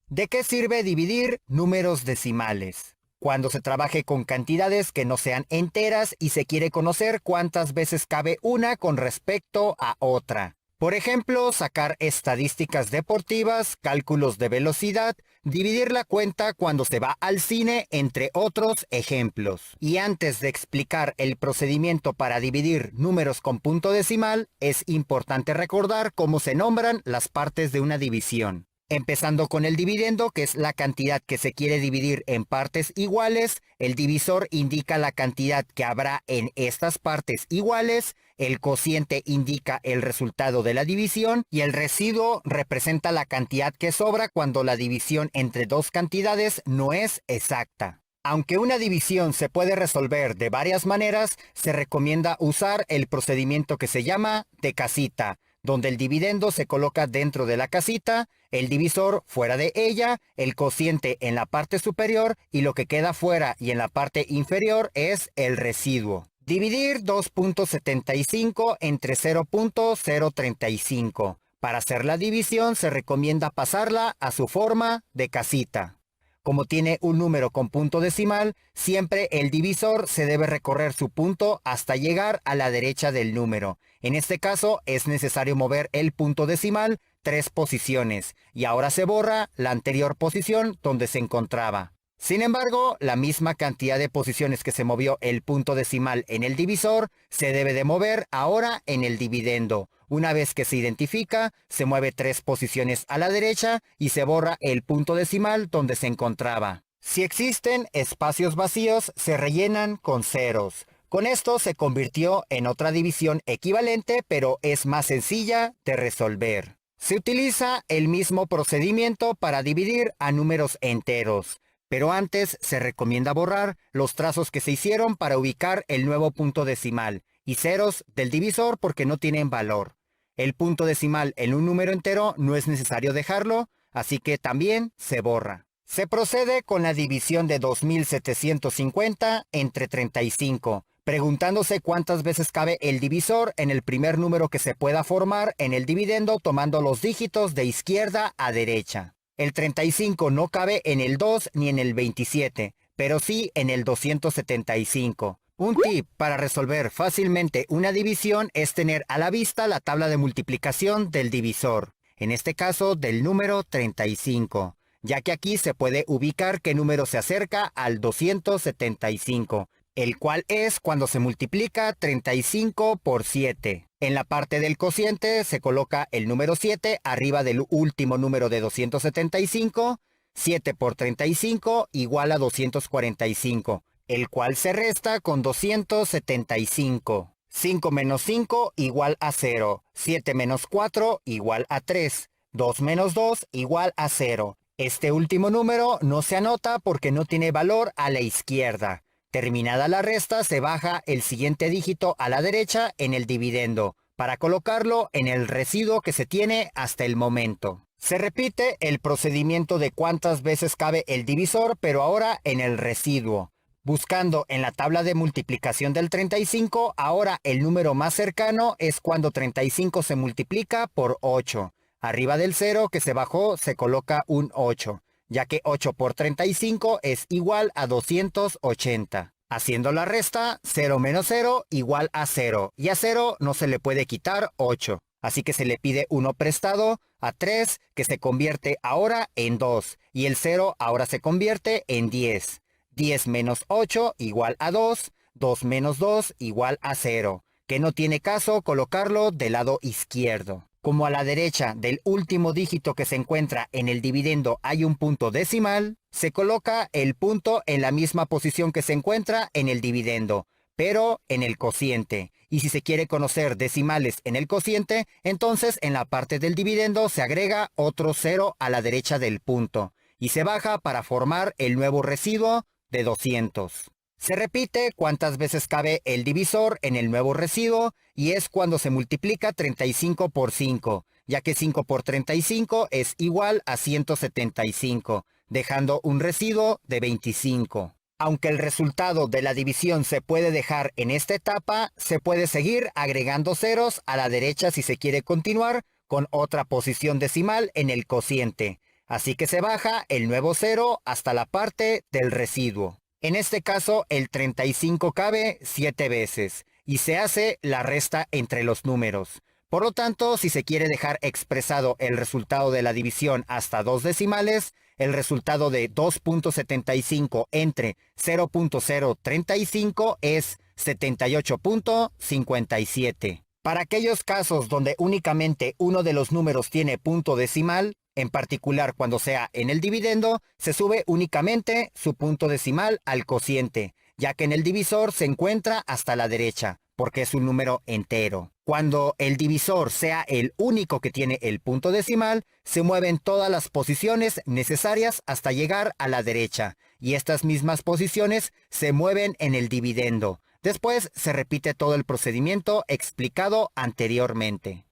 ¿De qué sirve dividir números decimales? Cuando se trabaje con cantidades que no sean enteras y se quiere conocer cuántas veces cabe una con respecto a otra. Por ejemplo, sacar estadísticas deportivas, cálculos de velocidad, dividir la cuenta cuando se va al cine, entre otros ejemplos. Y antes de explicar el procedimiento para dividir números con punto decimal, es importante recordar cómo se nombran las partes de una división. Empezando con el dividendo, que es la cantidad que se quiere dividir en partes iguales. El divisor indica la cantidad que habrá en estas partes iguales. El cociente indica el resultado de la división. Y el residuo representa la cantidad que sobra cuando la división entre dos cantidades no es exacta. Aunque una división se puede resolver de varias maneras, se recomienda usar el procedimiento que se llama de casita, donde el dividendo se coloca dentro de la casita, el divisor fuera de ella, el cociente en la parte superior y lo que queda fuera y en la parte inferior es el residuo. Dividir 2.75 entre 0.035. Para hacer la división se recomienda pasarla a su forma de casita. Como tiene un número con punto decimal, siempre el divisor se debe recorrer su punto hasta llegar a la derecha del número. En este caso es necesario mover el punto decimal 3 posiciones y ahora se borra la anterior posición donde se encontraba. Sin embargo, la misma cantidad de posiciones que se movió el punto decimal en el divisor se debe de mover ahora en el dividendo. Una vez que se identifica, se mueve 3 posiciones a la derecha y se borra el punto decimal donde se encontraba. Si existen espacios vacíos, se rellenan con ceros. Con esto se convirtió en otra división equivalente, pero es más sencilla de resolver. Se utiliza el mismo procedimiento para dividir a números enteros, pero antes se recomienda borrar los trazos que se hicieron para ubicar el nuevo punto decimal y ceros del divisor porque no tienen valor. El punto decimal en un número entero no es necesario dejarlo, así que también se borra. Se procede con la división de 2750 entre 35, preguntándose cuántas veces cabe el divisor en el primer número que se pueda formar en el dividendo tomando los dígitos de izquierda a derecha. El 35 no cabe en el 2 ni en el 27, pero sí en el 275. Un tip para resolver fácilmente una división es tener a la vista la tabla de multiplicación del divisor, en este caso del número 35, ya que aquí se puede ubicar qué número se acerca al 275, el cual es cuando se multiplica 35 por 7. En la parte del cociente se coloca el número 7 arriba del último número de 275, 7 por 35 igual a 245, el cual se resta con 275. 5 menos 5 igual a 0, 7 menos 4 igual a 3, 2 menos 2 igual a 0. Este último número no se anota porque no tiene valor a la izquierda. Terminada la resta, se baja el siguiente dígito a la derecha en el dividendo, para colocarlo en el residuo que se tiene hasta el momento. Se repite el procedimiento de cuántas veces cabe el divisor, pero ahora en el residuo. Buscando en la tabla de multiplicación del 35, ahora el número más cercano es cuando 35 se multiplica por 8. Arriba del 0 que se bajó se coloca un 8. Ya que 8 por 35 es igual a 280. Haciendo la resta, 0 menos 0 igual a 0, y a 0 no se le puede quitar 8. Así que se le pide 1 prestado a 3, que se convierte ahora en 2, y el 0 ahora se convierte en 10. 10 menos 8 igual a 2, 2 menos 2 igual a 0, que no tiene caso colocarlo del lado izquierdo. Como a la derecha del último dígito que se encuentra en el dividendo hay un punto decimal, se coloca el punto en la misma posición que se encuentra en el dividendo, pero en el cociente. Y si se quiere conocer decimales en el cociente, entonces en la parte del dividendo se agrega otro 0 a la derecha del punto, y se baja para formar el nuevo residuo de 200. Se repite cuántas veces cabe el divisor en el nuevo residuo y es cuando se multiplica 35 por 5, ya que 5 por 35 es igual a 175, dejando un residuo de 25. Aunque el resultado de la división se puede dejar en esta etapa, se puede seguir agregando ceros a la derecha si se quiere continuar con otra posición decimal en el cociente. Así que se baja el nuevo 0 hasta la parte del residuo. En este caso, el 35 cabe 7 veces y se hace la resta entre los números. Por lo tanto, si se quiere dejar expresado el resultado de la división hasta 2 decimales, el resultado de 2.75 entre 0.035 es 78.57. Para aquellos casos donde únicamente uno de los números tiene punto decimal, en particular cuando sea en el dividendo, se sube únicamente su punto decimal al cociente, ya que en el divisor se encuentra hasta la derecha, porque es un número entero. Cuando el divisor sea el único que tiene el punto decimal, se mueven todas las posiciones necesarias hasta llegar a la derecha, y estas mismas posiciones se mueven en el dividendo. Después se repite todo el procedimiento explicado anteriormente.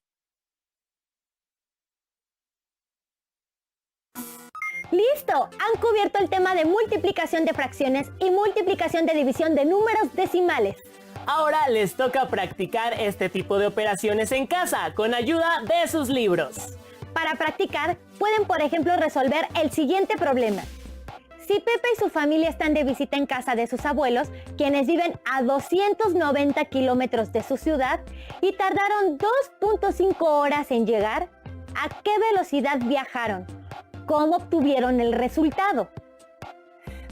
¡Listo! Han cubierto el tema de multiplicación de fracciones y multiplicación de división de números decimales. Ahora les toca practicar este tipo de operaciones en casa con ayuda de sus libros. Para practicar, pueden por ejemplo resolver el siguiente problema. Si Pepe y su familia están de visita en casa de sus abuelos, quienes viven a 290 kilómetros de su ciudad y tardaron 2.5 horas en llegar, ¿a qué velocidad viajaron? ¿Cómo obtuvieron el resultado?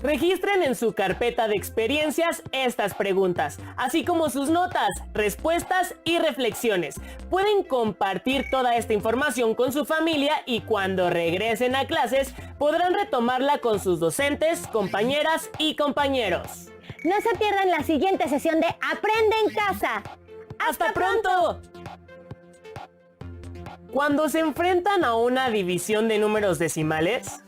Registren en su carpeta de experiencias estas preguntas, así como sus notas, respuestas y reflexiones. Pueden compartir toda esta información con su familia y cuando regresen a clases podrán retomarla con sus docentes, compañeras y compañeros. No se pierdan la siguiente sesión de Aprende en Casa. ¡Hasta pronto! Cuando se enfrentan a una división de números decimales,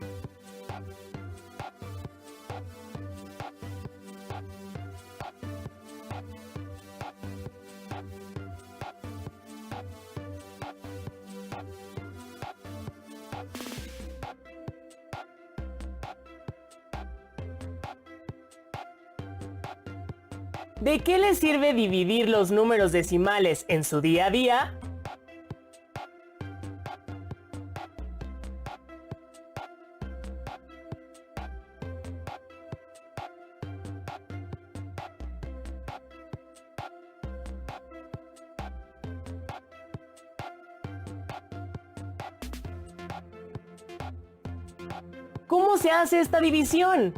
¿de qué les sirve dividir los números decimales en su día a día? ¿cómo se hace esta división?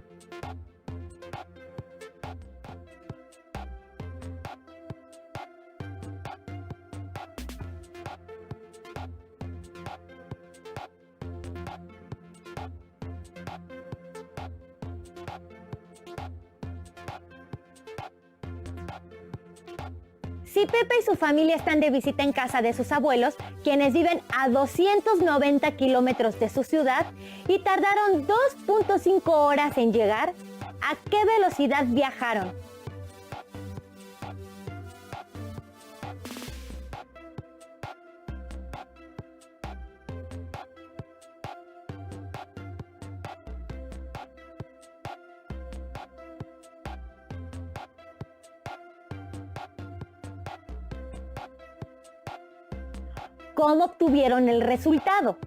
Si Pepe y su familia están de visita en casa de sus abuelos, quienes viven a 290 kilómetros de su ciudad y tardaron 2.5 horas en llegar, ¿a qué velocidad viajaron? ¿Cómo obtuvieron el resultado?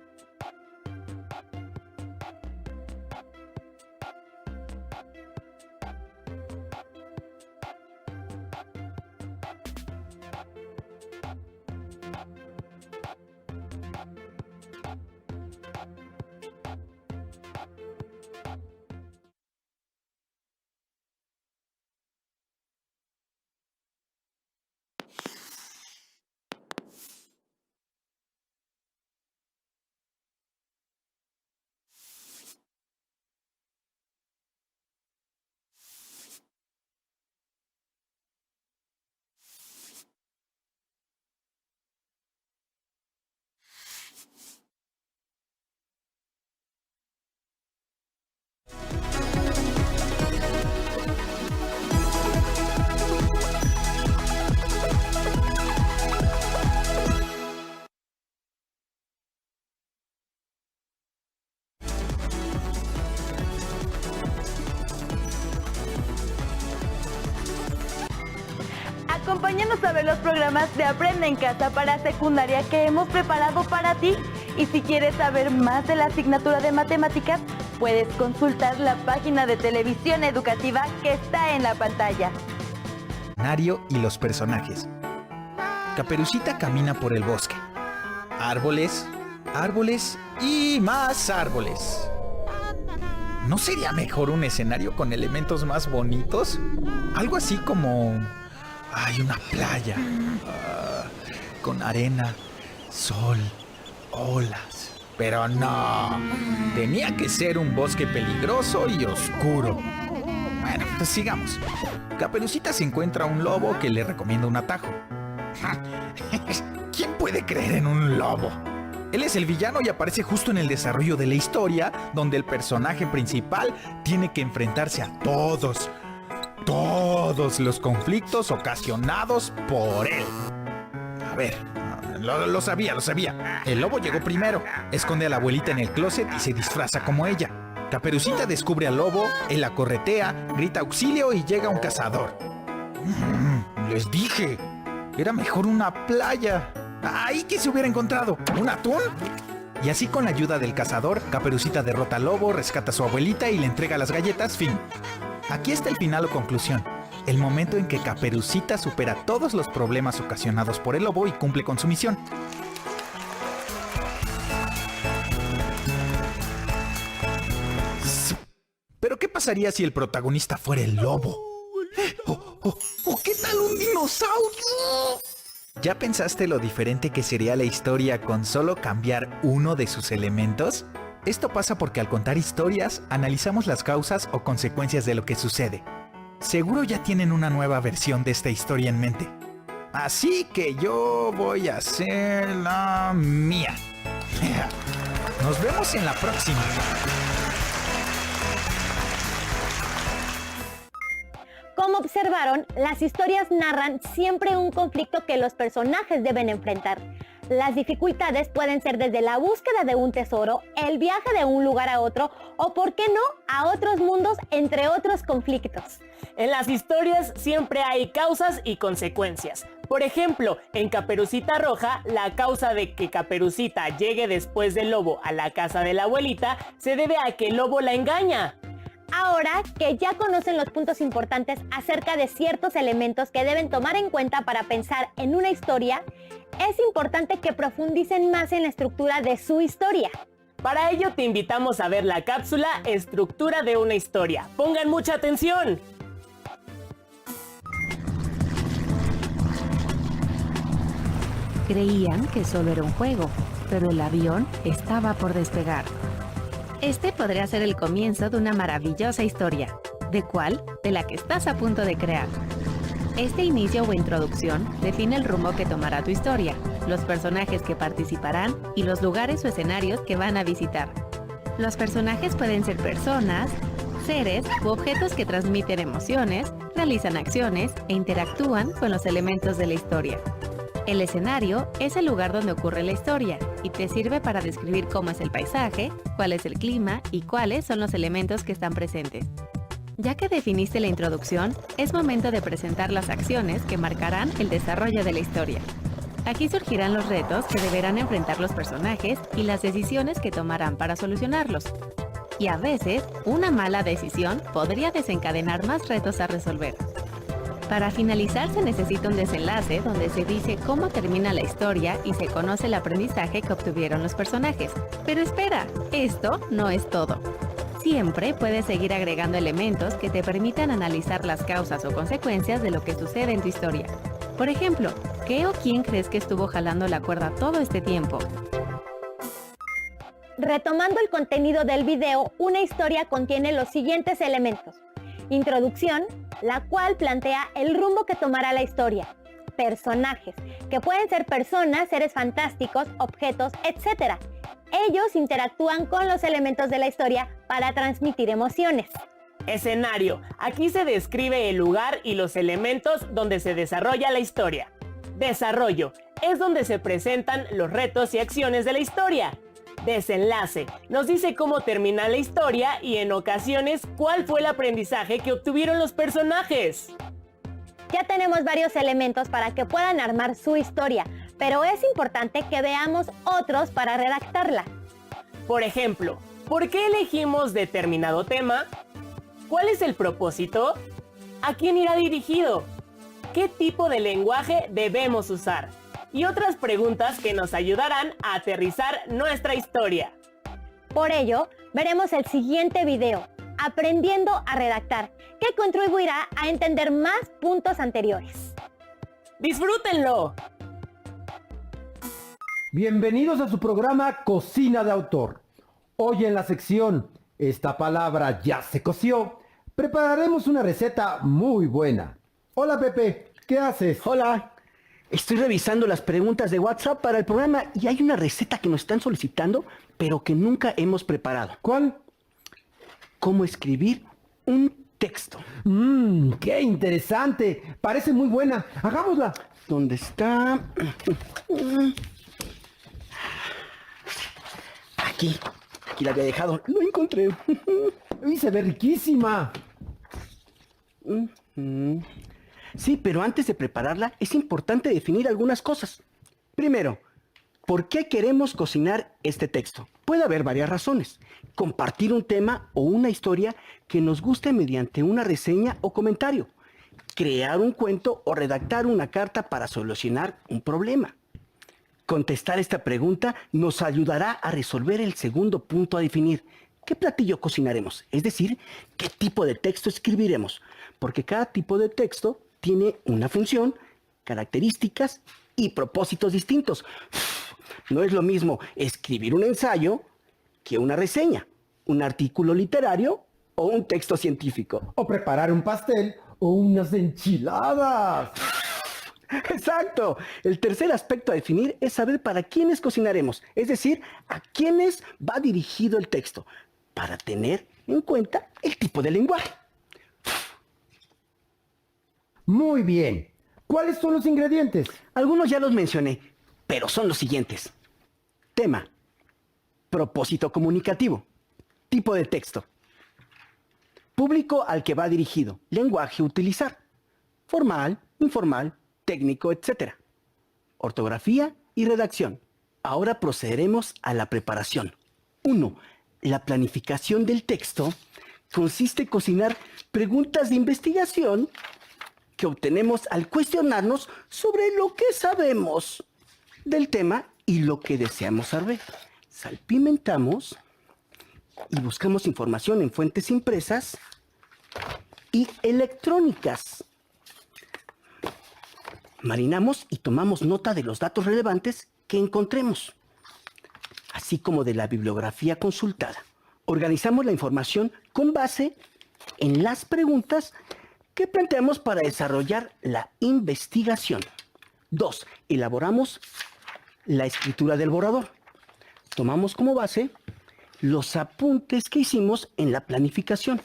Acompáñanos a ver los programas de Aprende en Casa para secundaria que hemos preparado para ti. Y si quieres saber más de la asignatura de matemáticas, puedes consultar la página de televisión educativa que está en la pantalla. Y los personajes. Caperucita camina por el bosque. Árboles, árboles y más árboles. ¿No sería mejor un escenario con elementos más bonitos? Algo así como... hay una playa, con arena, sol, olas. Pero no, tenía que ser un bosque peligroso y oscuro. Bueno, pues sigamos. Caperucita se encuentra a un lobo que le recomienda un atajo. ¿Quién puede creer en un lobo? Él es el villano y aparece justo en el desarrollo de la historia, donde el personaje principal tiene que enfrentarse a todos los conflictos ocasionados por él. A ver, lo sabía. El lobo llegó primero, esconde a la abuelita en el closet y se disfraza como ella. Caperucita descubre al lobo, él la corretea, grita auxilio y llega un cazador. Les dije, era mejor una playa. ¡Ay, que se hubiera encontrado! ¿Un atún? Y así, con la ayuda del cazador, Caperucita derrota al lobo, rescata a su abuelita y le entrega las galletas. Fin. Aquí está el final o conclusión. El momento en que Caperucita supera todos los problemas ocasionados por el lobo y cumple con su misión. Pero ¿qué pasaría si el protagonista fuera el lobo? ¿O qué tal un dinosaurio? ¿Ya pensaste lo diferente que sería la historia con solo cambiar uno de sus elementos? Esto pasa porque al contar historias, analizamos las causas o consecuencias de lo que sucede. Seguro ya tienen una nueva versión de esta historia en mente. Así que yo voy a hacer la mía. Nos vemos en la próxima. Como observaron, las historias narran siempre un conflicto que los personajes deben enfrentar. Las dificultades pueden ser desde la búsqueda de un tesoro, el viaje de un lugar a otro o, ¿por qué no?, a otros mundos, entre otros conflictos. En las historias siempre hay causas y consecuencias. Por ejemplo, en Caperucita Roja, la causa de que Caperucita llegue después del lobo a la casa de la abuelita se debe a que el lobo la engaña. Ahora que ya conocen los puntos importantes acerca de ciertos elementos que deben tomar en cuenta para pensar en una historia, es importante que profundicen más en la estructura de su historia. Para ello te invitamos a ver la cápsula Estructura de una historia. ¡Pongan mucha atención! Creían que solo era un juego, pero el avión estaba por despegar. Este podría ser el comienzo de una maravillosa historia. ¿De cuál? De la que estás a punto de crear. Este inicio o introducción define el rumbo que tomará tu historia, los personajes que participarán y los lugares o escenarios que van a visitar. Los personajes pueden ser personas, seres u objetos que transmiten emociones, realizan acciones e interactúan con los elementos de la historia. El escenario es el lugar donde ocurre la historia y te sirve para describir cómo es el paisaje, cuál es el clima y cuáles son los elementos que están presentes. Ya que definiste la introducción, es momento de presentar las acciones que marcarán el desarrollo de la historia. Aquí surgirán los retos que deberán enfrentar los personajes y las decisiones que tomarán para solucionarlos. Y a veces, una mala decisión podría desencadenar más retos a resolver. Para finalizar se necesita un desenlace donde se dice cómo termina la historia y se conoce el aprendizaje que obtuvieron los personajes. Pero espera, esto no es todo. Siempre puedes seguir agregando elementos que te permitan analizar las causas o consecuencias de lo que sucede en tu historia. Por ejemplo, ¿qué o quién crees que estuvo jalando la cuerda todo este tiempo? Retomando el contenido del video, una historia contiene los siguientes elementos. Introducción, la cual plantea el rumbo que tomará la historia. Personajes, que pueden ser personas, seres fantásticos, objetos, etc. Ellos interactúan con los elementos de la historia para transmitir emociones. Escenario. Aquí se describe el lugar y los elementos donde se desarrolla la historia. Desarrollo. Es donde se presentan los retos y acciones de la historia. Desenlace. Nos dice cómo termina la historia y en ocasiones cuál fue el aprendizaje que obtuvieron los personajes. Ya tenemos varios elementos para que puedan armar su historia, pero es importante que veamos otros para redactarla. Por ejemplo, ¿por qué elegimos determinado tema? ¿Cuál es el propósito? ¿A quién irá dirigido? ¿Qué tipo de lenguaje debemos usar? Y otras preguntas que nos ayudarán a aterrizar nuestra historia. Por ello, veremos el siguiente video, Aprendiendo a redactar, que contribuirá a entender más puntos anteriores. ¡Disfrútenlo! Bienvenidos a su programa Cocina de Autor. Hoy en la sección Esta palabra ya se coció, prepararemos una receta muy buena. Hola Pepe, ¿qué haces? Hola. Estoy revisando las preguntas de WhatsApp para el programa y hay una receta que nos están solicitando, pero que nunca hemos preparado. ¿Cuál? ¿Cómo escribir un texto? ¡Qué interesante! Parece muy buena. ¡Hagámosla! ¿Dónde está? Aquí la había dejado. Lo encontré. ¡Y se ve riquísima! Sí, pero antes de prepararla es importante definir algunas cosas. Primero, ¿por qué queremos cocinar este texto? Puede haber varias razones. Compartir un tema o una historia que nos guste mediante una reseña o comentario. Crear un cuento o redactar una carta para solucionar un problema. Contestar esta pregunta nos ayudará a resolver el segundo punto a definir. ¿Qué platillo cocinaremos? Es decir, ¿qué tipo de texto escribiremos? Porque cada tipo de texto tiene una función, características y propósitos distintos. No es lo mismo escribir un ensayo que una reseña, un artículo literario o un texto científico. O preparar un pastel o unas enchiladas. Exacto. El tercer aspecto a definir es saber para quiénes cocinaremos, es decir, a quiénes va dirigido el texto, para tener en cuenta el tipo de lenguaje. Muy bien. ¿Cuáles son los ingredientes? Algunos ya los mencioné, pero son los siguientes. Tema. Propósito comunicativo. Tipo de texto. Público al que va dirigido. Lenguaje a utilizar. Formal, informal, técnico, etc. Ortografía y redacción. Ahora procederemos a la preparación. 1. La planificación del texto consiste en cocinar preguntas de investigación que obtenemos al cuestionarnos sobre lo que sabemos del tema y lo que deseamos saber. salpimentamos y buscamos información en fuentes impresas y electrónicas. Marinamos y tomamos nota de los datos relevantes que encontremos, así como de la bibliografía consultada. Organizamos la información con base en las preguntas que planteamos para desarrollar la investigación. 2. Elaboramos la escritura del borrador. Tomamos como base los apuntes que hicimos en la planificación.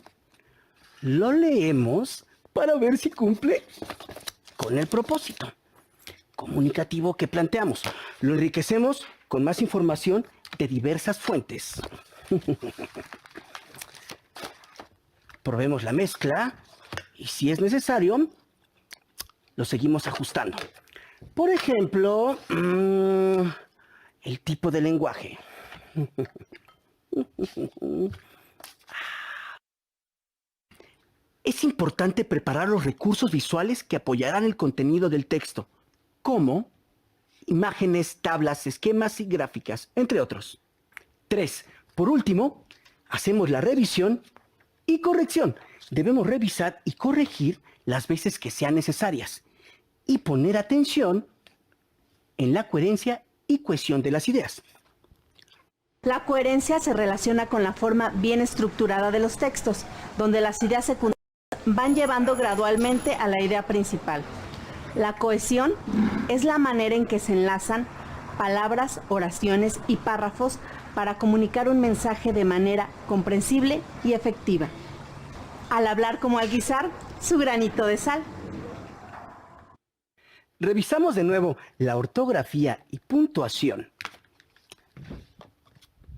Lo leemos para ver si cumple con el propósito comunicativo que planteamos. Lo enriquecemos con más información de diversas fuentes. Probemos la mezcla y si es necesario, lo seguimos ajustando. Por ejemplo, el tipo de lenguaje. Es importante preparar los recursos visuales que apoyarán el contenido del texto, como imágenes, tablas, esquemas y gráficas, entre otros. 3. Por último, hacemos la revisión y corrección. Debemos revisar y corregir las veces que sean necesarias y poner atención en la coherencia y cohesión de las ideas. La coherencia se relaciona con la forma bien estructurada de los textos, donde las ideas secundarias van llevando gradualmente a la idea principal. La cohesión es la manera en que se enlazan palabras, oraciones y párrafos para comunicar un mensaje de manera comprensible y efectiva. Al hablar como al guisar, su granito de sal. Revisamos de nuevo la ortografía y puntuación.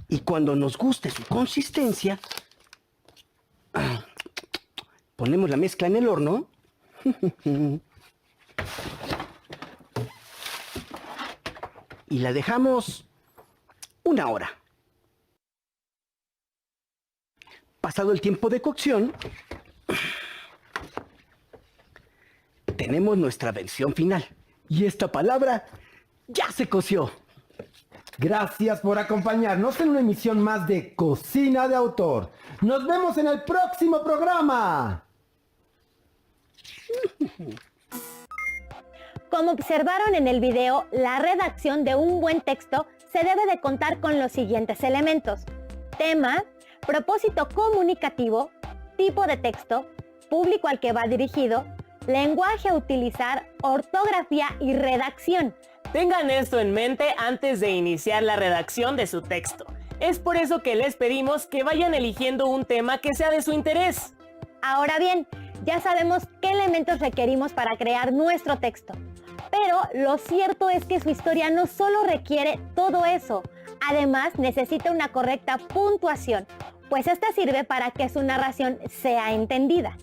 Y cuando nos guste su consistencia, ponemos la mezcla en el horno. Y la dejamos 1 hora. Pasado el tiempo de cocción, tenemos nuestra versión final. Y esta palabra ya se coció. Gracias por acompañarnos en una emisión más de Cocina de Autor. Nos vemos en el próximo programa. Como observaron en el video, la redacción de un buen texto se debe de contar con los siguientes elementos: tema, propósito comunicativo, tipo de texto, público al que va dirigido, lenguaje a utilizar, ortografía y redacción. Tengan esto en mente antes de iniciar la redacción de su texto. Es por eso que les pedimos que vayan eligiendo un tema que sea de su interés. Ahora bien, ya sabemos qué elementos requerimos para crear nuestro texto. Pero lo cierto es que su historia no solo requiere todo eso, además necesita una correcta puntuación, pues esta sirve para que su narración sea entendida.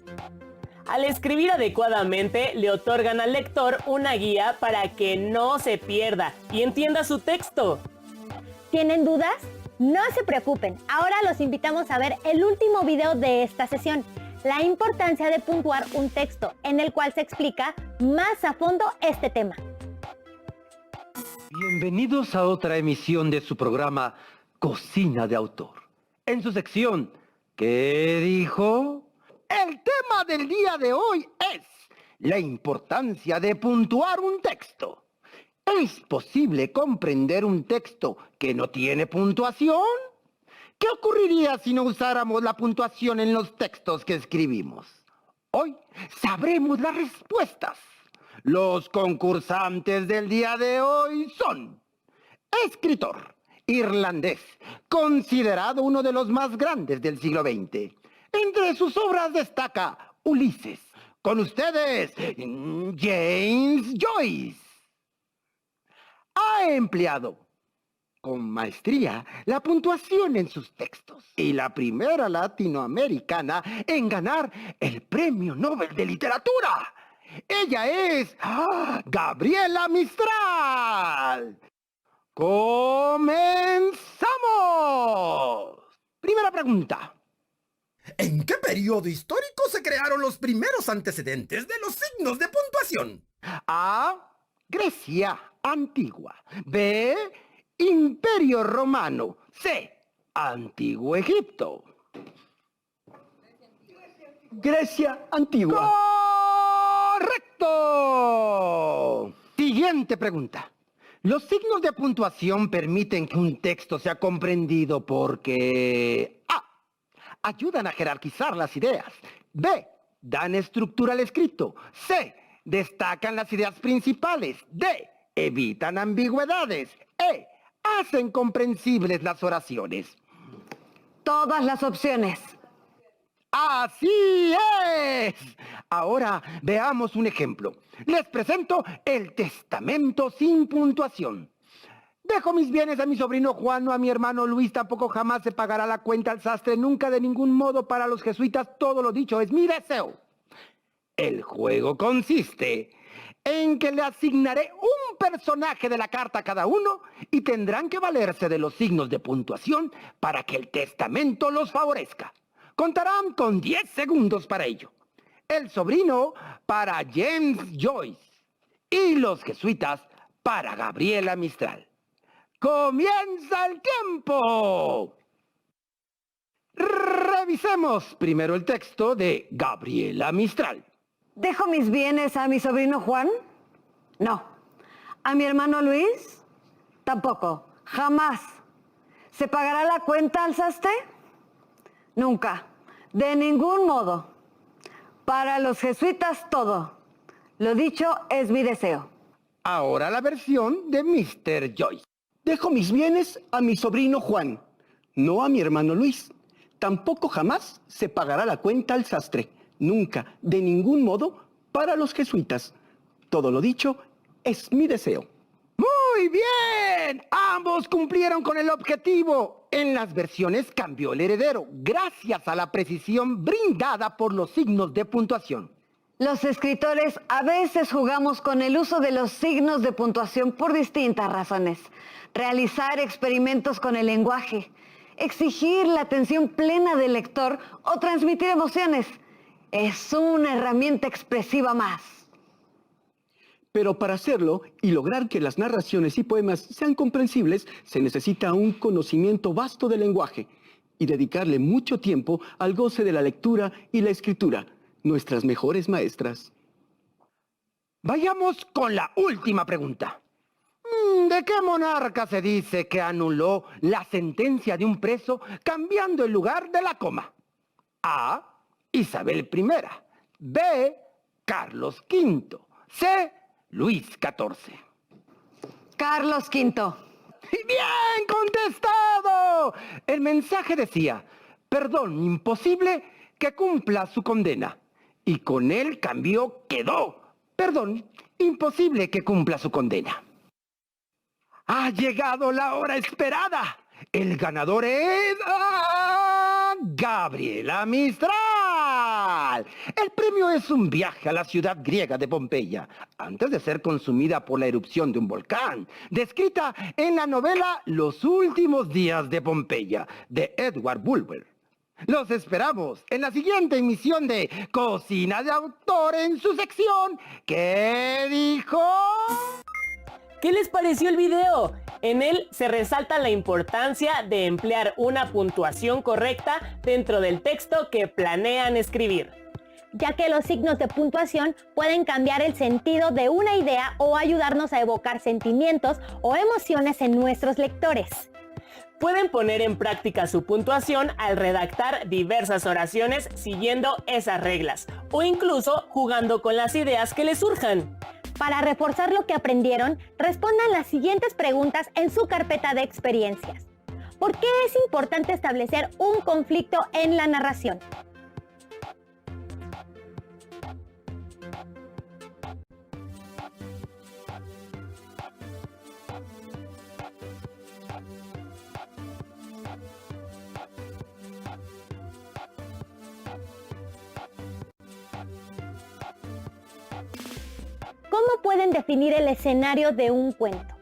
Al escribir adecuadamente, le otorgan al lector una guía para que no se pierda y entienda su texto. ¿Tienen dudas? No se preocupen, ahora los invitamos a ver el último video de esta sesión, la importancia de puntuar un texto, en el cual se explica más a fondo este tema. Bienvenidos a otra emisión de su programa Cocina de Autor. En su sección, ¿qué dijo? El tema del día de hoy es la importancia de puntuar un texto. ¿Es posible comprender un texto que no tiene puntuación? ¿Qué ocurriría si no usáramos la puntuación en los textos que escribimos? Hoy sabremos las respuestas. Los concursantes del día de hoy son: escritor irlandés, considerado uno de los más grandes del siglo XX. Entre sus obras destaca Ulises. Con ustedes, James Joyce. Ha empleado con maestría la puntuación en sus textos y la primera latinoamericana en ganar el Premio Nobel de Literatura. Ella es Gabriela Mistral. ¡Comenzamos! Primera pregunta. ¿En qué periodo histórico se crearon los primeros antecedentes de los signos de puntuación? A. Grecia antigua. B. Imperio Romano. C. Antiguo Egipto. Grecia antigua. ¡Correcto! Siguiente pregunta. Los signos de puntuación permiten que un texto sea comprendido porque A. Ayudan a jerarquizar las ideas. B. Dan estructura al escrito. C. Destacan las ideas principales. D. Evitan ambigüedades. E. Hacen comprensibles las oraciones. Todas las opciones. ¡Así es! Ahora veamos un ejemplo. Les presento el testamento sin puntuación. Dejo mis bienes a mi sobrino Juan o a mi hermano Luis, tampoco jamás se pagará la cuenta al sastre, nunca de ningún modo para los jesuitas, todo lo dicho es mi deseo. El juego consiste en que le asignaré un personaje de la carta a cada uno y tendrán que valerse de los signos de puntuación para que el testamento los favorezca. Contarán con 10 segundos para ello. El sobrino para James Joyce y los jesuitas para Gabriela Mistral. ¡Comienza el tiempo! Revisemos primero el texto de Gabriela Mistral. ¿Dejo mis bienes a mi sobrino Juan? No. ¿A mi hermano Luis? Tampoco. Jamás. ¿Se pagará la cuenta al sastre? Nunca. De ningún modo. Para los jesuitas todo. Lo dicho es mi deseo. Ahora la versión de Mr. Joyce. Dejo mis bienes a mi sobrino Juan, no a mi hermano Luis. Tampoco jamás se pagará la cuenta al sastre. Nunca, de ningún modo, para los jesuitas. Todo lo dicho es mi deseo. ¡Muy bien! Ambos cumplieron con el objetivo. En las versiones cambió el heredero, gracias a la precisión brindada por los signos de puntuación. Los escritores a veces jugamos con el uso de los signos de puntuación por distintas razones. Realizar experimentos con el lenguaje, exigir la atención plena del lector o transmitir emociones. Es una herramienta expresiva más. Pero para hacerlo y lograr que las narraciones y poemas sean comprensibles, se necesita un conocimiento vasto del lenguaje y dedicarle mucho tiempo al goce de la lectura y la escritura, nuestras mejores maestras. Vayamos con la última pregunta. ¿De qué monarca se dice que anuló la sentencia de un preso cambiando el lugar de la coma? A. Isabel I. B. Carlos V. C. Luis XIV. Carlos V. ¡Bien contestado! El mensaje decía, perdón imposible que cumpla su condena. Y con él cambió quedó, perdón imposible que cumpla su condena. Ha llegado la hora esperada. El ganador es Gabriela Mistral. El premio es un viaje a la ciudad griega de Pompeya, antes de ser consumida por la erupción de un volcán, descrita en la novela Los últimos días de Pompeya, de Edward Bulwer. Los esperamos en la siguiente emisión de Cocina de Autor en su sección ¿Qué dijo? ¿Qué les pareció el video? En él se resalta la importancia de emplear una puntuación correcta dentro del texto que planean escribir, ya que los signos de puntuación pueden cambiar el sentido de una idea o ayudarnos a evocar sentimientos o emociones en nuestros lectores. Pueden poner en práctica su puntuación al redactar diversas oraciones siguiendo esas reglas o incluso jugando con las ideas que les surjan. Para reforzar lo que aprendieron, respondan las siguientes preguntas en su carpeta de experiencias. ¿Por qué es importante establecer un conflicto en la narración? ¿Cómo pueden definir el escenario de un cuento?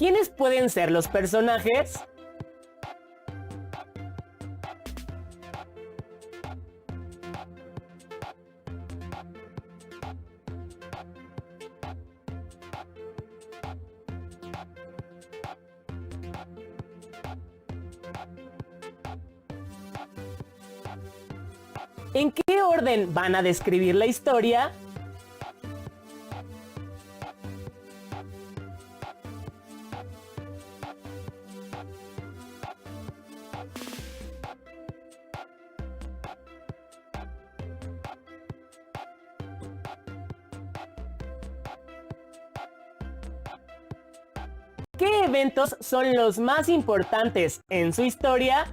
¿quiénes pueden ser los personajes? ¿En qué orden van a describir la historia? ¿Qué eventos son los más importantes en su historia?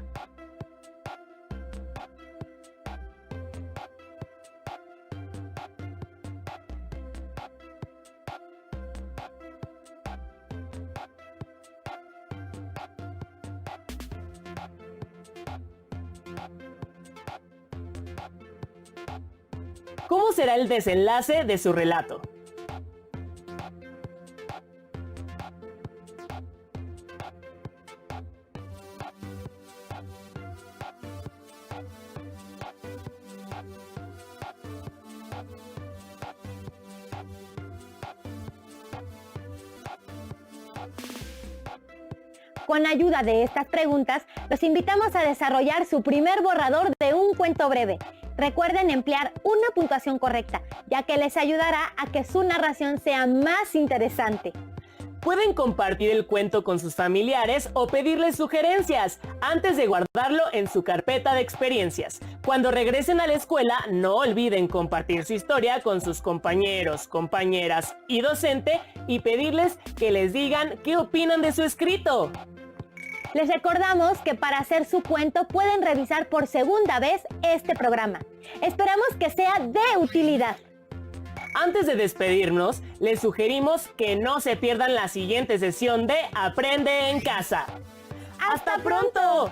¿Cómo será el desenlace de su relato? Con ayuda de estas preguntas, los invitamos a desarrollar su primer borrador de un cuento breve. Recuerden emplear una puntuación correcta, ya que les ayudará a que su narración sea más interesante. Pueden compartir el cuento con sus familiares o pedirles sugerencias antes de guardarlo en su carpeta de experiencias. Cuando regresen a la escuela, no olviden compartir su historia con sus compañeros, compañeras y docente y pedirles que les digan qué opinan de su escrito. Les recordamos que para hacer su cuento pueden revisar por segunda vez este programa. Esperamos que sea de utilidad. Antes de despedirnos, les sugerimos que no se pierdan la siguiente sesión de Aprende en Casa. ¡Hasta pronto!